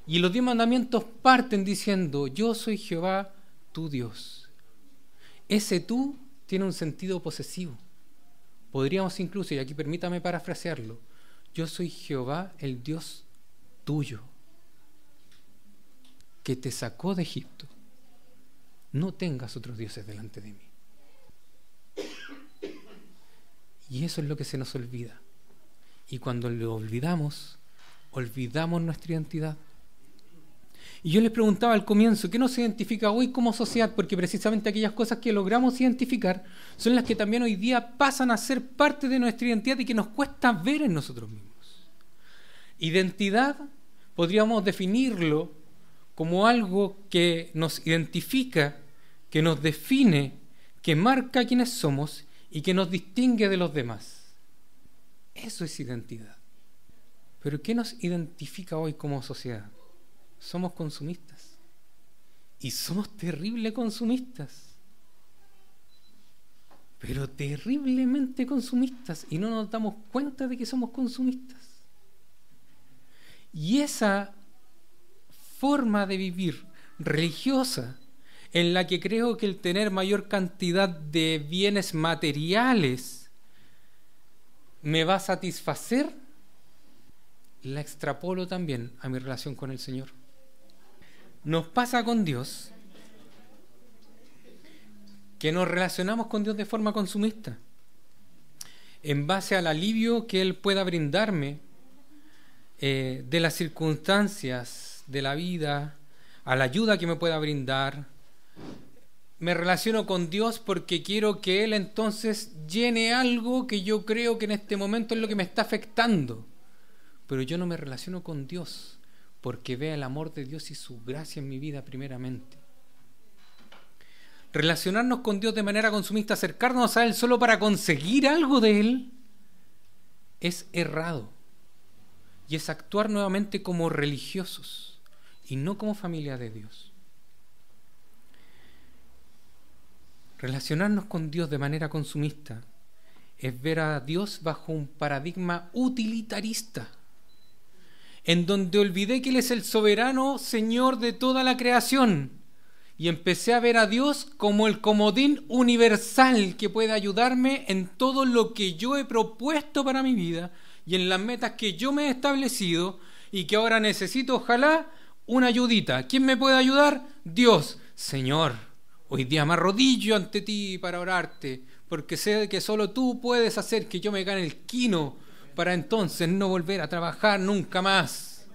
Y los 10 mandamientos parten diciendo: yo soy Jehová, tu Dios. Ese tú tiene un sentido posesivo. Podríamos incluso, y aquí permítame parafrasearlo, yo soy Jehová, el Dios tuyo, que te sacó de Egipto. No tengas otros dioses delante de mí. Y eso es lo que se nos olvida. Y cuando lo olvidamos, olvidamos nuestra identidad. Y yo les preguntaba al comienzo, ¿qué nos identifica hoy como sociedad? Porque precisamente aquellas cosas que logramos identificar son las que también hoy día pasan a ser parte de nuestra identidad y que nos cuesta ver en nosotros mismos. Identidad podríamos definirlo como algo que nos identifica, que nos define, que marca quiénes somos y que nos distingue de los demás. Eso es identidad. Pero ¿qué nos identifica hoy como sociedad? Somos consumistas. Y somos terribles consumistas. Pero terriblemente consumistas. Y no nos damos cuenta de que somos consumistas. Y esa forma de vivir religiosa, en la que creo que el tener mayor cantidad de bienes materiales me va a satisfacer, la extrapolo también a mi relación con el Señor. Nos pasa con Dios que nos relacionamos con Dios de forma consumista, en base al alivio que Él pueda brindarme de las circunstancias de la vida, a la ayuda que me pueda brindar. Me relaciono con Dios porque quiero que Él entonces llene algo que yo creo que en este momento es lo que me está afectando. pero yo no me relaciono con Dios porque vea el amor de Dios y su gracia en mi vida primeramente. Relacionarnos con Dios de manera consumista, acercarnos a Él solo para conseguir algo de Él, es errado. Y es actuar nuevamente como religiosos y no como familia de Dios. Relacionarnos con Dios de manera consumista es ver a Dios bajo un paradigma utilitarista, en donde olvidé que Él es el soberano Señor de toda la creación y empecé a ver a Dios como el comodín universal que puede ayudarme en todo lo que yo he propuesto para mi vida y en las metas que yo me he establecido y que ahora necesito, ojalá, una ayudita. ¿Quién me puede ayudar? Dios. Señor, hoy día me arrodillo ante ti para orarte, porque sé que solo tú puedes hacer que yo me gane el quino para entonces no volver a trabajar nunca más.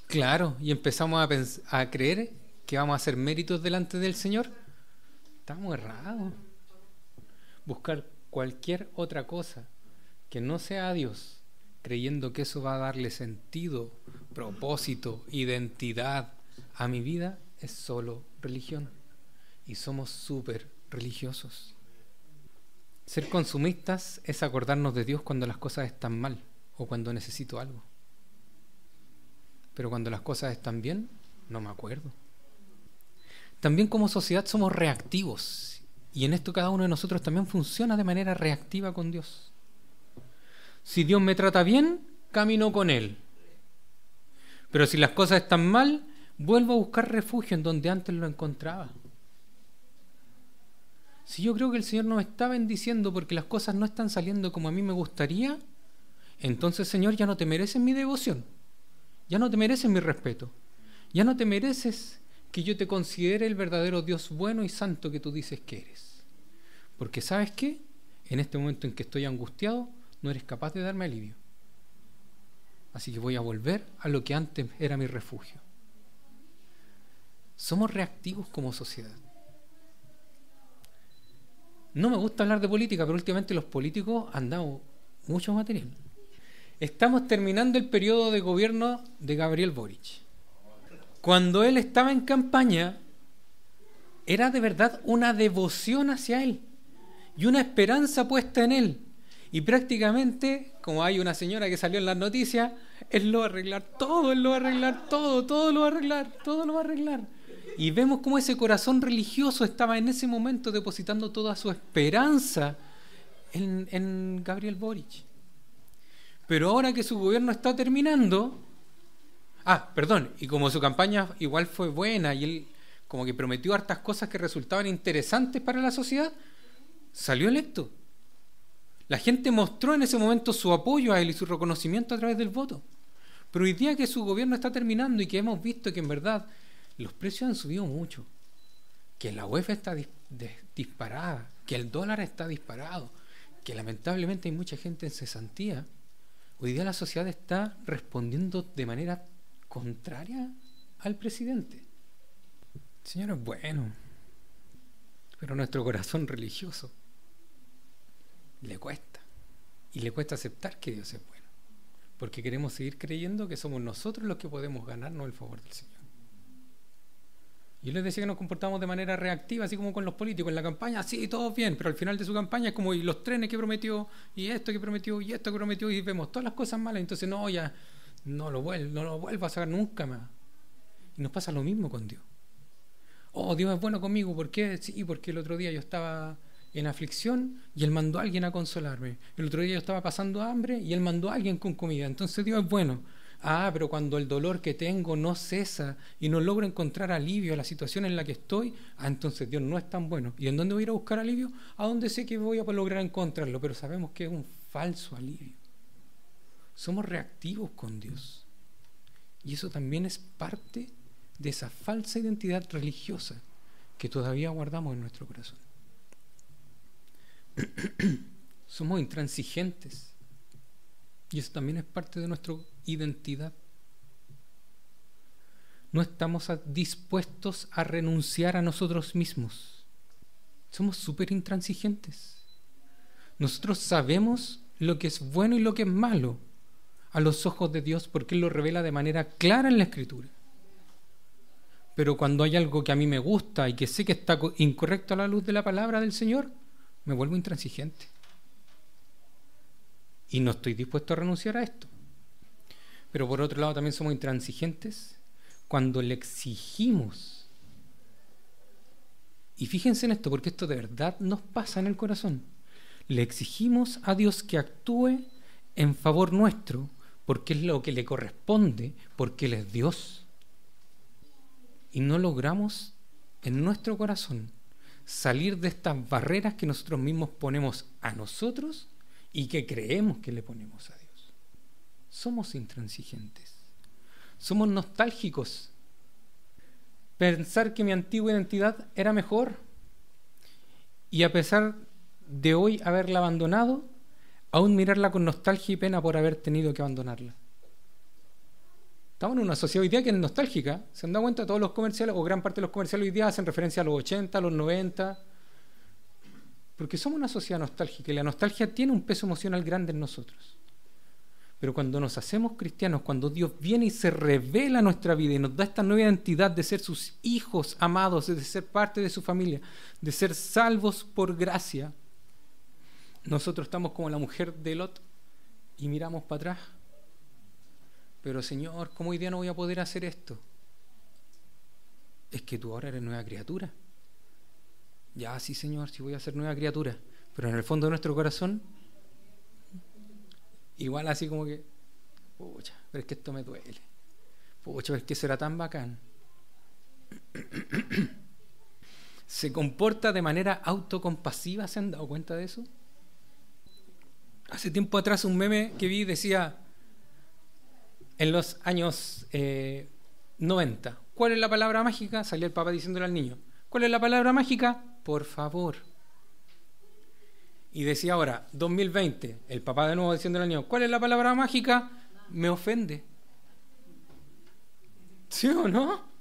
Claro, y empezamos a creer que vamos a hacer méritos delante del Señor. Estamos errados. Buscar cualquier otra cosa que no sea a Dios, creyendo que eso va a darle sentido, propósito, identidad a mi vida, es solo religión. Y somos súper religiosos. Ser consumistas es acordarnos de Dios cuando las cosas están mal o cuando necesito algo. Pero cuando las cosas están bien, no me acuerdo. También como sociedad somos reactivos. Y en esto cada uno de nosotros también funciona de manera reactiva con Dios. Si Dios me trata bien, camino con Él. Pero si las cosas están mal, vuelvo a buscar refugio en donde antes lo encontraba. Si yo creo que el Señor no me está bendiciendo porque las cosas no están saliendo como a mí me gustaría, entonces, Señor, ya no te mereces mi devoción. Ya no te mereces mi respeto. Ya no te mereces que yo te considere el verdadero Dios bueno y santo que tú dices que eres. Porque ¿sabes qué? En este momento en que estoy angustiado, no eres capaz de darme alivio. Así que voy a volver a lo que antes era mi refugio. Somos reactivos como sociedad. No me gusta hablar de política, pero últimamente los políticos han dado mucho material. Estamos terminando el periodo de gobierno de Gabriel Boric. Cuando él estaba en campaña, era de verdad una devoción hacia él y una esperanza puesta en él. Y prácticamente, como hay una señora que salió en las noticias, él lo va a arreglar todo, él lo va a arreglar todo lo va a arreglar, todo lo va a arreglar. Y vemos cómo ese corazón religioso estaba en ese momento depositando toda su esperanza en Gabriel Boric. Pero ahora que su gobierno está terminando, y como su campaña igual fue buena y él como que prometió hartas cosas que resultaban interesantes para la sociedad, salió electo. La gente mostró en ese momento su apoyo a él y su reconocimiento a través del voto. Pero hoy día que su gobierno está terminando y que hemos visto que en verdad los precios han subido mucho, que la UEF está disparada, que el dólar está disparado, que lamentablemente hay mucha gente en cesantía, hoy día la sociedad está respondiendo de manera contraria al presidente. El Señor es bueno, pero nuestro corazón religioso le cuesta. Y le cuesta aceptar que Dios es bueno, porque queremos seguir creyendo que somos nosotros los que podemos ganarnos el favor del Señor. Yo les decía que nos comportamos de manera reactiva, así como con los políticos en la campaña, sí, todo bien, pero al final de su campaña es como, y los trenes que prometió, y esto que prometió, y esto que prometió, y vemos todas las cosas malas, entonces no, ya no lo vuelvo a sacar nunca más. Y nos pasa lo mismo con Dios. Oh, Dios es bueno conmigo, ¿por qué? Sí, porque el otro día yo estaba en aflicción y Él mandó a alguien a consolarme. El otro día yo estaba pasando hambre y Él mandó a alguien con comida. Entonces Dios es bueno. Pero cuando el dolor que tengo no cesa y no logro encontrar alivio a la situación en la que estoy, entonces Dios no es tan bueno. ¿Y en dónde voy a ir a buscar alivio? A donde sé que voy a lograr encontrarlo, pero sabemos que es un falso alivio. Somos reactivos con Dios. Y eso también es parte de esa falsa identidad religiosa que todavía guardamos en nuestro corazón. Somos intransigentes. Y eso también es parte de nuestra identidad. No estamos dispuestos a renunciar a nosotros mismos. Somos súper intransigentes. Nosotros sabemos lo que es bueno y lo que es malo a los ojos de Dios porque Él lo revela de manera clara en la Escritura. Pero cuando hay algo que a mí me gusta y que sé que está incorrecto a la luz de la palabra del Señor, me vuelvo intransigente. Y no estoy dispuesto a renunciar a esto. Pero por otro lado también somos intransigentes cuando le exigimos. Y fíjense en esto, porque esto de verdad nos pasa en el corazón. Le exigimos a Dios que actúe en favor nuestro, porque es lo que le corresponde, porque Él es Dios. Y no logramos en nuestro corazón salir de estas barreras que nosotros mismos ponemos a nosotros y que creemos que le ponemos a Dios. Somos intransigentes. Somos nostálgicos. Pensar que mi antigua identidad era mejor y a pesar de hoy haberla abandonado, aún mirarla con nostalgia y pena por haber tenido que abandonarla. Estamos en una sociedad hoy día que es nostálgica. ¿Se han dado cuenta? Todos los comerciales, o gran parte de los comerciales hoy día hacen referencia a los 80, a los 90. Porque somos una sociedad nostálgica y la nostalgia tiene un peso emocional grande en nosotros. Pero cuando nos hacemos cristianos, cuando Dios viene y se revela nuestra vida y nos da esta nueva identidad de ser sus hijos amados, de ser parte de su familia, de ser salvos por gracia, nosotros estamos como la mujer de Lot y miramos para atrás. Pero Señor, ¿cómo hoy día no voy a poder hacer esto? Es que tú ahora eres nueva criatura. Ya, sí, Señor, sí voy a ser nueva criatura. Pero en el fondo de nuestro corazón, igual así como que, pucha, pero es que esto me duele. Pucha, pero es que eso era tan bacán. Se comporta de manera autocompasiva, ¿se han dado cuenta de eso? Hace tiempo atrás un meme que vi decía, en los años 90, ¿cuál es la palabra mágica? Salía el papá diciéndole al niño, ¿cuál es la palabra mágica? Por favor. Y decía ahora, 2020, el papá de nuevo diciéndole al niño, ¿cuál es la palabra mágica? Me ofende. ¿Sí o no?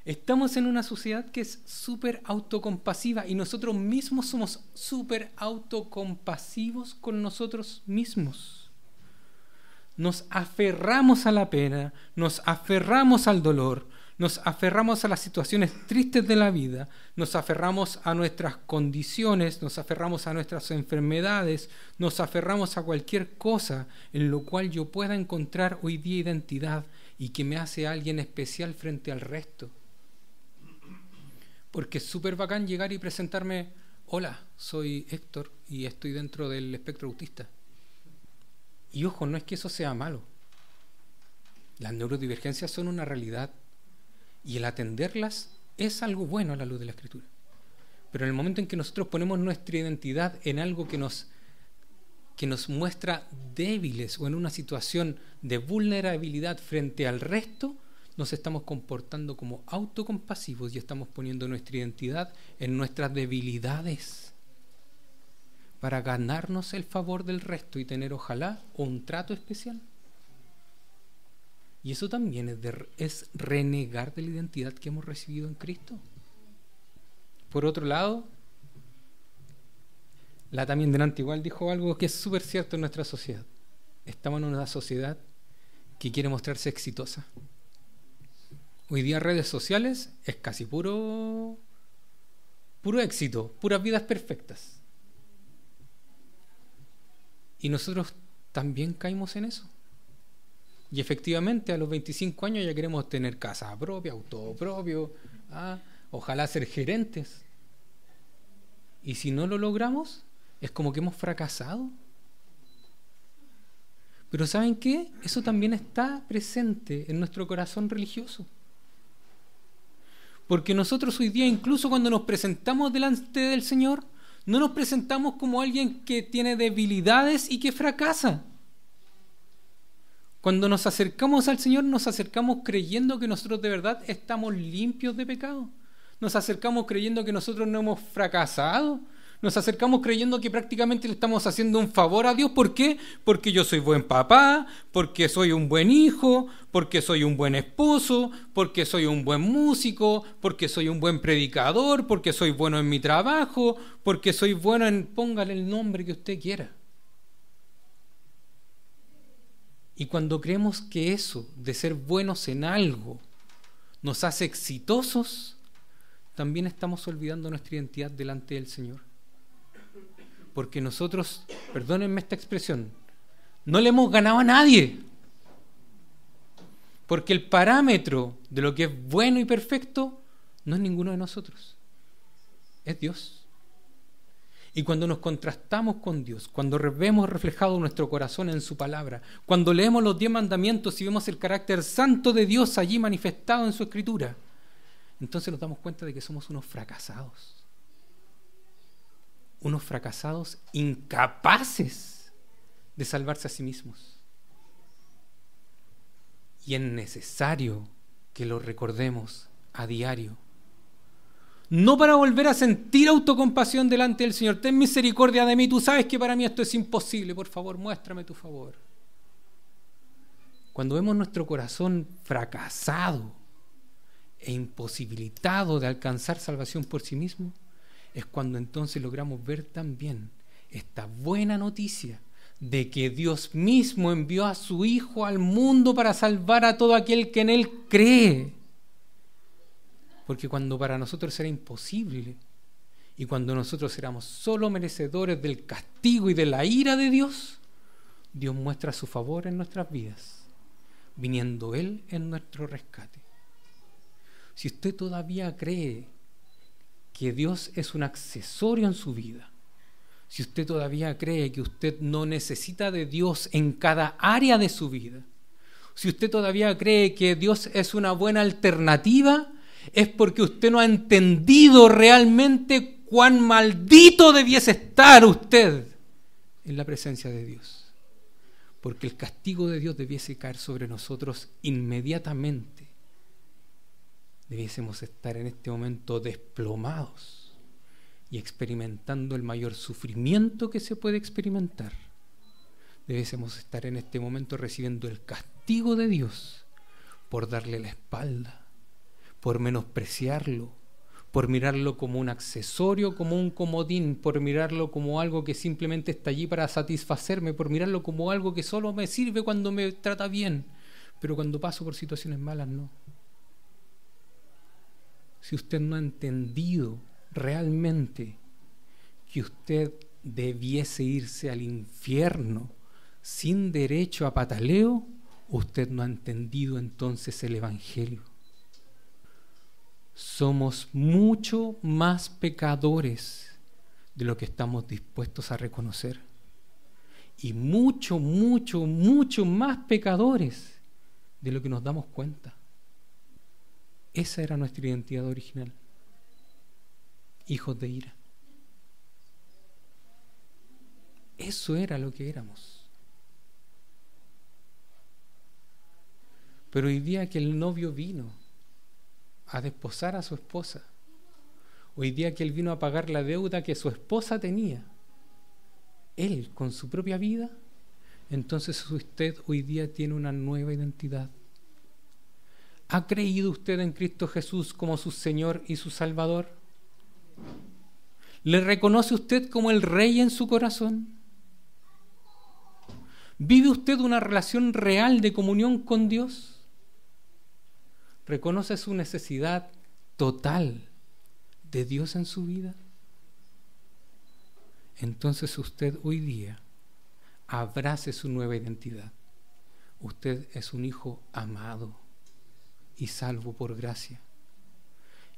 Estamos en una sociedad que es súper autocompasiva y nosotros mismos somos súper autocompasivos con nosotros mismos. Nos aferramos a la pena, nos aferramos al dolor, nos aferramos a las situaciones tristes de la vida, nos aferramos a nuestras condiciones, nos aferramos a nuestras enfermedades, nos aferramos a cualquier cosa en lo cual yo pueda encontrar hoy día identidad y que me hace alguien especial frente al resto. Porque es súper bacán llegar y presentarme, hola, soy Héctor y estoy dentro del espectro autista. Y ojo, no es que eso sea malo. Las neurodivergencias son una realidad y el atenderlas es algo bueno a la luz de la Escritura. Pero en el momento en que nosotros ponemos nuestra identidad en algo que nos muestra débiles o en una situación de vulnerabilidad frente al resto, nos estamos comportando como autocompasivos y estamos poniendo nuestra identidad en nuestras debilidades para ganarnos el favor del resto y tener, ojalá, un trato especial. Y eso también es renegar de la identidad que hemos recibido en Cristo. Por otro lado, la también delante igual dijo algo que es súper cierto en nuestra sociedad. Estamos en una sociedad que quiere mostrarse exitosa. Hoy día redes sociales es casi puro éxito, puras vidas perfectas. Y nosotros también caímos en eso. Y efectivamente a los 25 años ya queremos tener casa propia, auto propio, ojalá ser gerentes. Y si no lo logramos, es como que hemos fracasado. Pero ¿saben qué? Eso también está presente en nuestro corazón religioso. Porque nosotros hoy día, incluso cuando nos presentamos delante del Señor, no nos presentamos como alguien que tiene debilidades y que fracasa. Cuando nos acercamos al Señor, nos acercamos creyendo que nosotros de verdad estamos limpios de pecado. Nos acercamos creyendo que nosotros no hemos fracasado. Nos acercamos creyendo que prácticamente le estamos haciendo un favor a Dios. ¿Por qué? Porque yo soy buen papá, porque soy un buen hijo, porque soy un buen esposo, porque soy un buen músico, porque soy un buen predicador, porque soy bueno en mi trabajo, porque soy bueno en... Póngale el nombre que usted quiera. Y cuando creemos que eso, de ser buenos en algo, nos hace exitosos, también estamos olvidando nuestra identidad delante del Señor. Porque nosotros, perdónenme esta expresión, no le hemos ganado a nadie. Porque el parámetro de lo que es bueno y perfecto no es ninguno de nosotros, es Dios. Y cuando nos contrastamos con Dios, cuando vemos reflejado nuestro corazón en su palabra, cuando leemos los 10 mandamientos y vemos el carácter santo de Dios allí manifestado en su escritura, entonces nos damos cuenta de que somos unos fracasados incapaces de salvarse a sí mismos. Y es necesario que lo recordemos a diario. No para volver a sentir autocompasión delante del Señor. Ten misericordia de mí, tú sabes que para mí esto es imposible, por favor, muéstrame tu favor. Cuando vemos nuestro corazón fracasado e imposibilitado de alcanzar salvación por sí mismo, es cuando entonces logramos ver también esta buena noticia de que Dios mismo envió a su Hijo al mundo para salvar a todo aquel que en Él cree. Porque cuando para nosotros era imposible y cuando nosotros éramos solo merecedores del castigo y de la ira de Dios, Dios muestra su favor en nuestras vidas, viniendo Él en nuestro rescate. Si usted todavía cree que Dios es un accesorio en su vida, si usted todavía cree que usted no necesita de Dios en cada área de su vida, si usted todavía cree que Dios es una buena alternativa, es porque usted no ha entendido realmente cuán maldito debiese estar usted en la presencia de Dios. Porque el castigo de Dios debiese caer sobre nosotros inmediatamente. Debiésemos estar en este momento desplomados y experimentando el mayor sufrimiento que se puede experimentar. Debiésemos estar en este momento recibiendo el castigo de Dios por darle la espalda, por menospreciarlo, por mirarlo como un accesorio, como un comodín, por mirarlo como algo que simplemente está allí para satisfacerme, por mirarlo como algo que solo me sirve cuando me trata bien, pero cuando paso por situaciones malas no. Si usted no ha entendido realmente que usted debiese irse al infierno sin derecho a pataleo, usted no ha entendido entonces el Evangelio. Somos mucho más pecadores de lo que estamos dispuestos a reconocer. Y mucho más pecadores de lo que nos damos cuenta. Esa era nuestra identidad original. Hijos de ira. Eso era lo que éramos. Pero hoy día que el novio vino a desposar a su esposa, hoy día que él vino a pagar la deuda que su esposa tenía, él con su propia vida, entonces usted hoy día tiene una nueva identidad. ¿Ha creído usted en Cristo Jesús como su Señor y su Salvador? ¿Le reconoce usted como el Rey en su corazón? ¿Vive usted una relación real de comunión con Dios? ¿Reconoce su necesidad total de Dios en su vida? Entonces usted hoy día abrace su nueva identidad. Usted es un hijo amado y salvo por gracia.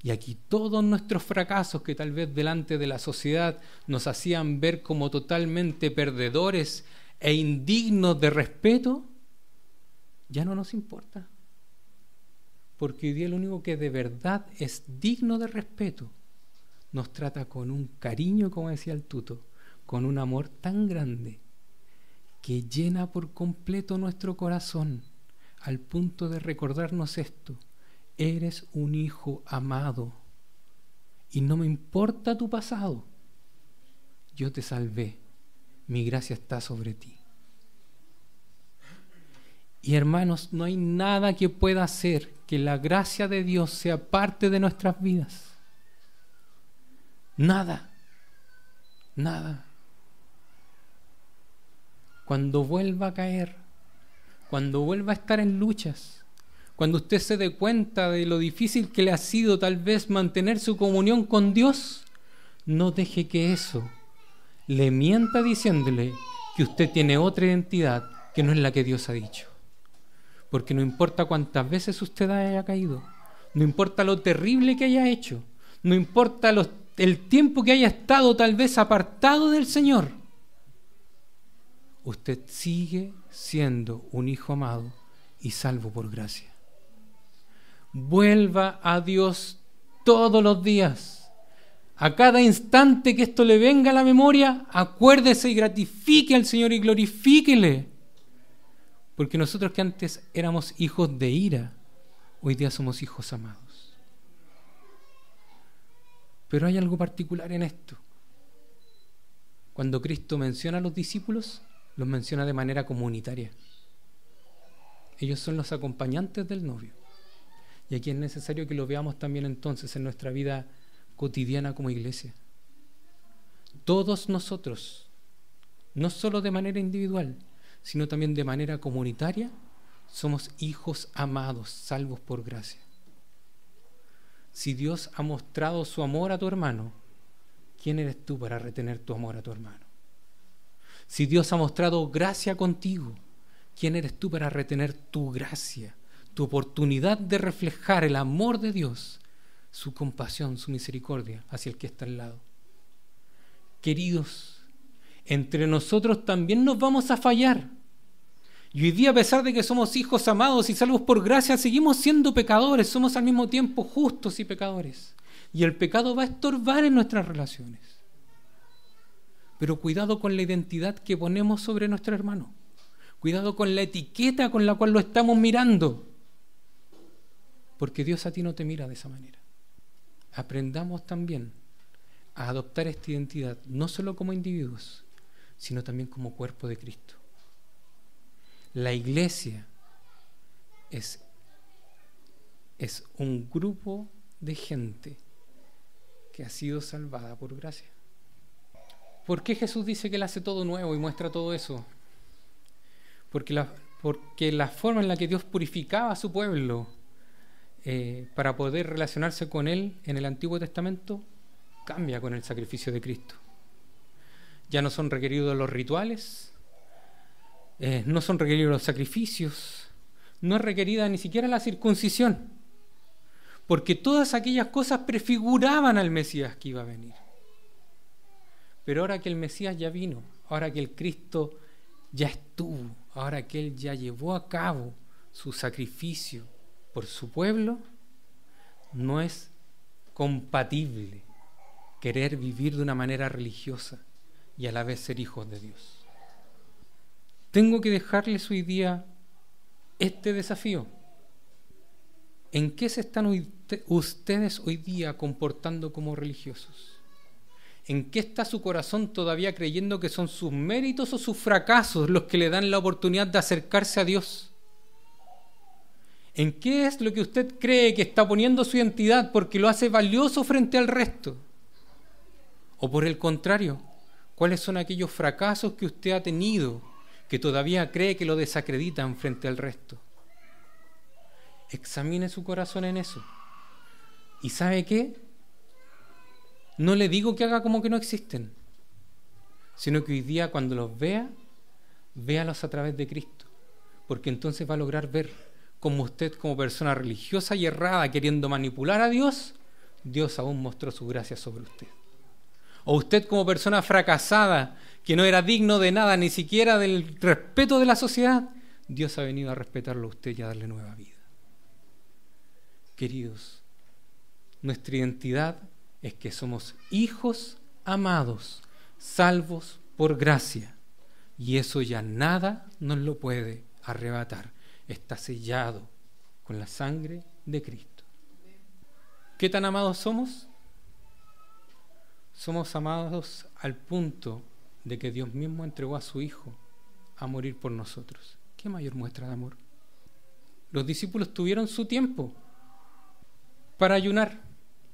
Y aquí todos nuestros fracasos que tal vez delante de la sociedad nos hacían ver como totalmente perdedores e indignos de respeto, ya no nos importa. Porque hoy día lo único que de verdad es digno de respeto nos trata con un cariño, como decía el Tuto, con un amor tan grande que llena por completo nuestro corazón al punto de recordarnos esto: eres un hijo amado y no me importa tu pasado, yo te salvé, mi gracia está sobre ti. Y hermanos, no hay nada que pueda hacer que la gracia de Dios sea parte de nuestras vidas. Nada, nada. Cuando vuelva a caer, cuando vuelva a estar en luchas, cuando usted se dé cuenta de lo difícil que le ha sido tal vez mantener su comunión con Dios, no deje que eso le mienta diciéndole que usted tiene otra identidad que no es la que Dios ha dicho. Porque no importa cuántas veces usted haya caído, no importa lo terrible que haya hecho, no importa el tiempo que haya estado tal vez apartado del Señor, usted sigue siendo un hijo amado y salvo por gracia. Vuelva a Dios todos los días. A cada instante que esto le venga a la memoria, acuérdese y gratifique al Señor y glorifíquele. Porque nosotros que antes éramos hijos de ira, hoy día somos hijos amados. Pero hay algo particular en esto. Cuando Cristo menciona a los discípulos, los menciona de manera comunitaria. Ellos son los acompañantes del novio. Y aquí es necesario que lo veamos también entonces en nuestra vida cotidiana como iglesia. Todos nosotros, no solo de manera individual, sino también de manera comunitaria, somos hijos amados, salvos por gracia. Si Dios ha mostrado su amor a tu hermano, ¿quién eres tú para retener tu amor a tu hermano? Si Dios ha mostrado gracia contigo, ¿quién eres tú para retener tu gracia, tu oportunidad de reflejar el amor de Dios, su compasión, su misericordia hacia el que está al lado? Queridos, entre nosotros también nos vamos a fallar. Y hoy día, a pesar de que somos hijos amados y salvos por gracia, seguimos siendo pecadores, somos al mismo tiempo justos y pecadores. Y el pecado va a estorbar en nuestras relaciones. Pero cuidado con la identidad que ponemos sobre nuestro hermano. Cuidado con la etiqueta con la cual lo estamos mirando. Porque Dios a ti no te mira de esa manera. Aprendamos también a adoptar esta identidad, no solo como individuos, sino también como cuerpo de Cristo. La iglesia es un grupo de gente que ha sido salvada por gracia. ¿Por qué Jesús dice que Él hace todo nuevo y muestra todo eso? Porque la forma en la que Dios purificaba a su pueblo para poder relacionarse con Él en el Antiguo Testamento cambia con el sacrificio de Cristo. Ya no son requeridos los rituales, no son requeridos los sacrificios, no es requerida ni siquiera la circuncisión, porque todas aquellas cosas prefiguraban al Mesías que iba a venir. Pero ahora que el Mesías ya vino, ahora que el Cristo ya estuvo, ahora que Él ya llevó a cabo su sacrificio por su pueblo, no es compatible querer vivir de una manera religiosa y a la vez ser hijos de Dios. Tengo que dejarles hoy día este desafío. ¿En qué se están ustedes hoy día comportando como religiosos? ¿En qué está su corazón todavía creyendo que son sus méritos o sus fracasos los que le dan la oportunidad de acercarse a Dios? ¿En qué es lo que usted cree que está poniendo su identidad porque lo hace valioso frente al resto? ¿O por el contrario, cuáles son aquellos fracasos que usted ha tenido que todavía cree que lo desacreditan frente al resto? Examine su corazón en eso. ¿Y sabe qué? No le digo que haga como que no existen, sino que hoy día cuando los vea, véalos a través de Cristo, porque entonces va a lograr ver cómo usted como persona religiosa y errada queriendo manipular a Dios, Dios aún mostró su gracia sobre usted. O usted como persona fracasada, que no era digno de nada, ni siquiera del respeto de la sociedad, Dios ha venido a respetarlo a usted y a darle nueva vida. Queridos, nuestra identidad es que somos hijos amados, salvos por gracia, y eso ya nada nos lo puede arrebatar. Está sellado con la sangre de Cristo. ¿Qué tan amados somos? Somos amados al punto de que Dios mismo entregó a su Hijo a morir por nosotros. ¿Qué mayor muestra de amor? Los discípulos tuvieron su tiempo para ayunar,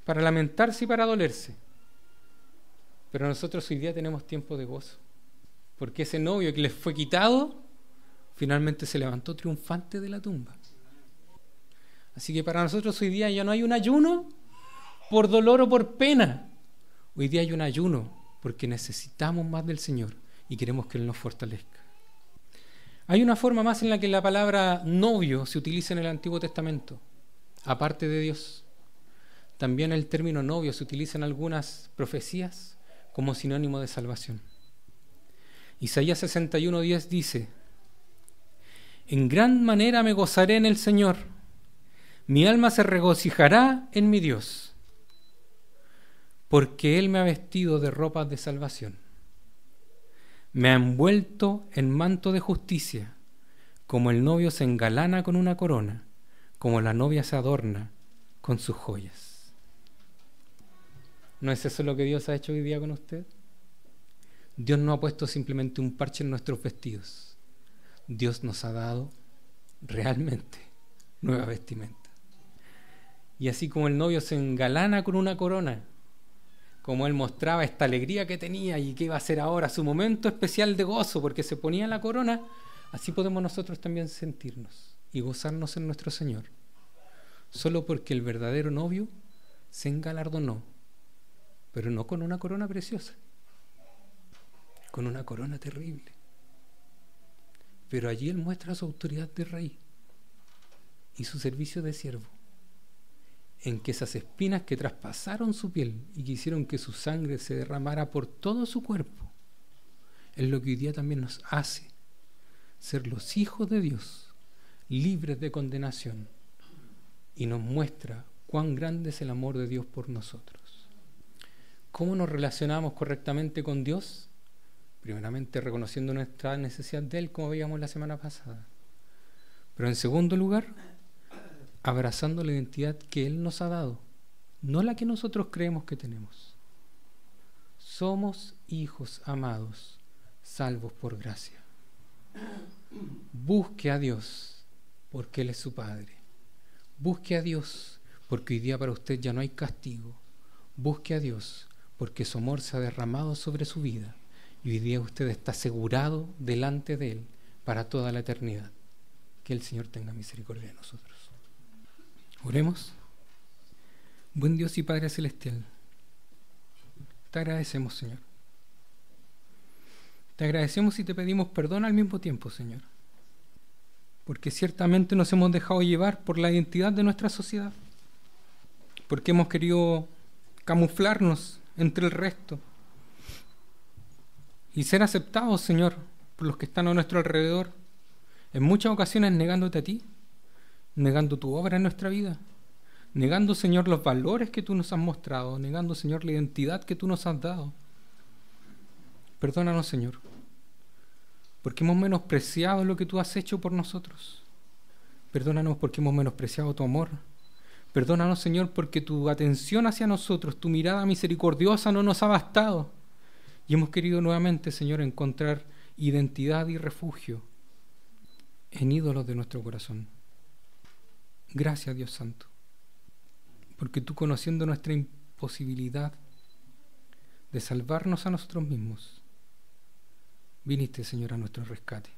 para lamentarse y para dolerse. Pero nosotros hoy día tenemos tiempo de gozo, porque ese novio que les fue quitado, finalmente se levantó triunfante de la tumba. Así que para nosotros hoy día ya no hay un ayuno por dolor o por pena. Hoy día hay un ayuno porque necesitamos más del Señor y queremos que Él nos fortalezca. Hay una forma más en la que la palabra novio se utiliza en el Antiguo Testamento, aparte de Dios. También el término novio se utiliza en algunas profecías como sinónimo de salvación. Isaías 61:10 dice: en gran manera me gozaré en el Señor, mi alma se regocijará en mi Dios, porque Él me ha vestido de ropas de salvación, me ha envuelto en manto de justicia, como el novio se engalana con una corona, como la novia se adorna con sus joyas. ¿No es eso lo que Dios ha hecho hoy día con usted? Dios no ha puesto simplemente un parche en nuestros vestidos. Dios nos ha dado realmente nueva vestimenta. Y así como el novio se engalana con una corona, como él mostraba esta alegría que tenía y que iba a ser ahora su momento especial de gozo porque se ponía la corona, así podemos nosotros también sentirnos y gozarnos en nuestro Señor, solo porque el verdadero novio se engalardonó, pero no con una corona preciosa, con una corona terrible. Pero allí él muestra su autoridad de rey y su servicio de siervo, en que esas espinas que traspasaron su piel y que hicieron que su sangre se derramara por todo su cuerpo, es lo que hoy día también nos hace ser los hijos de Dios, libres de condenación, y nos muestra cuán grande es el amor de Dios por nosotros. ¿Cómo nos relacionamos correctamente con Dios? Primeramente reconociendo nuestra necesidad de Él, como veíamos la semana pasada. Pero en segundo lugar, abrazando la identidad que Él nos ha dado, no la que nosotros creemos que tenemos. Somos hijos amados, salvos por gracia. Busque a Dios, porque Él es su Padre. Busque a Dios, porque hoy día para usted ya no hay castigo. Busque a Dios, porque su amor se ha derramado sobre su vida. Y hoy día usted está asegurado delante de Él para toda la eternidad. Que el Señor tenga misericordia de nosotros. Oremos. Buen Dios y Padre Celestial, te agradecemos, Señor. Te agradecemos y te pedimos perdón al mismo tiempo, Señor. Porque ciertamente nos hemos dejado llevar por la identidad de nuestra sociedad. Porque hemos querido camuflarnos entre el resto y ser aceptados, Señor, por los que están a nuestro alrededor, en muchas ocasiones negándote a ti, negando tu obra en nuestra vida, negando, Señor, los valores que tú nos has mostrado, negando, Señor, la identidad que tú nos has dado. Perdónanos, Señor, porque hemos menospreciado lo que tú has hecho por nosotros. Perdónanos porque hemos menospreciado tu amor. Perdónanos, Señor, porque tu atención hacia nosotros, tu mirada misericordiosa no nos ha bastado. Y hemos querido nuevamente, Señor, encontrar identidad y refugio en ídolos de nuestro corazón. Gracias, Dios Santo, porque tú, conociendo nuestra imposibilidad de salvarnos a nosotros mismos, viniste, Señor, a nuestro rescate.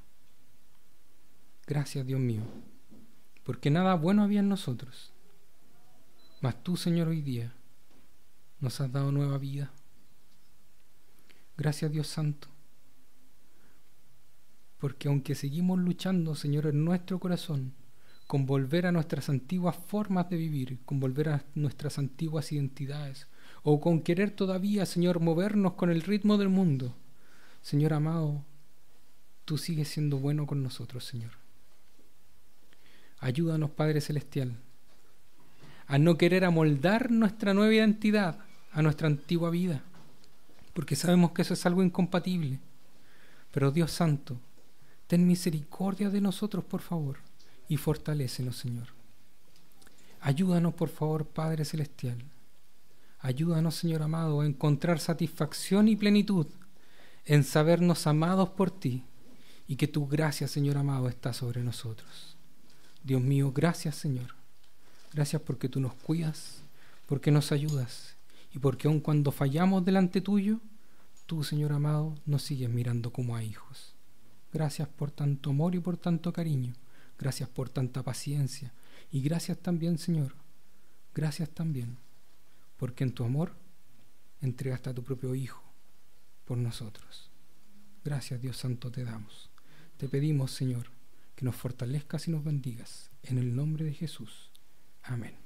Gracias, Dios mío, porque nada bueno había en nosotros, mas tú, Señor, hoy día nos has dado nueva vida. Gracias, Dios Santo, porque aunque seguimos luchando, Señor, en nuestro corazón, con volver a nuestras antiguas formas de vivir, con volver a nuestras antiguas identidades, o con querer todavía, Señor, movernos con el ritmo del mundo, Señor amado, tú sigues siendo bueno con nosotros, Señor. Ayúdanos, Padre Celestial, a no querer amoldar nuestra nueva identidad a nuestra antigua vida, porque sabemos que eso es algo incompatible. Pero Dios Santo, ten misericordia de nosotros, por favor, y fortalécenos, Señor. Ayúdanos, por favor, Padre Celestial, Ayúdanos, Señor amado, a encontrar satisfacción y plenitud en sabernos amados por ti y que tu gracia, Señor amado, está sobre nosotros. Dios mío, gracias, Señor. Gracias porque tú nos cuidas, porque nos ayudas y porque aun cuando fallamos delante tuyo, tú, Señor amado, nos sigues mirando como a hijos. Gracias por tanto amor y por tanto cariño. Gracias por tanta paciencia. Y gracias también, Señor. Gracias también porque en tu amor entregaste a tu propio Hijo por nosotros. Gracias, Dios Santo, te damos. Te pedimos, Señor, que nos fortalezcas y nos bendigas. En el nombre de Jesús. Amén.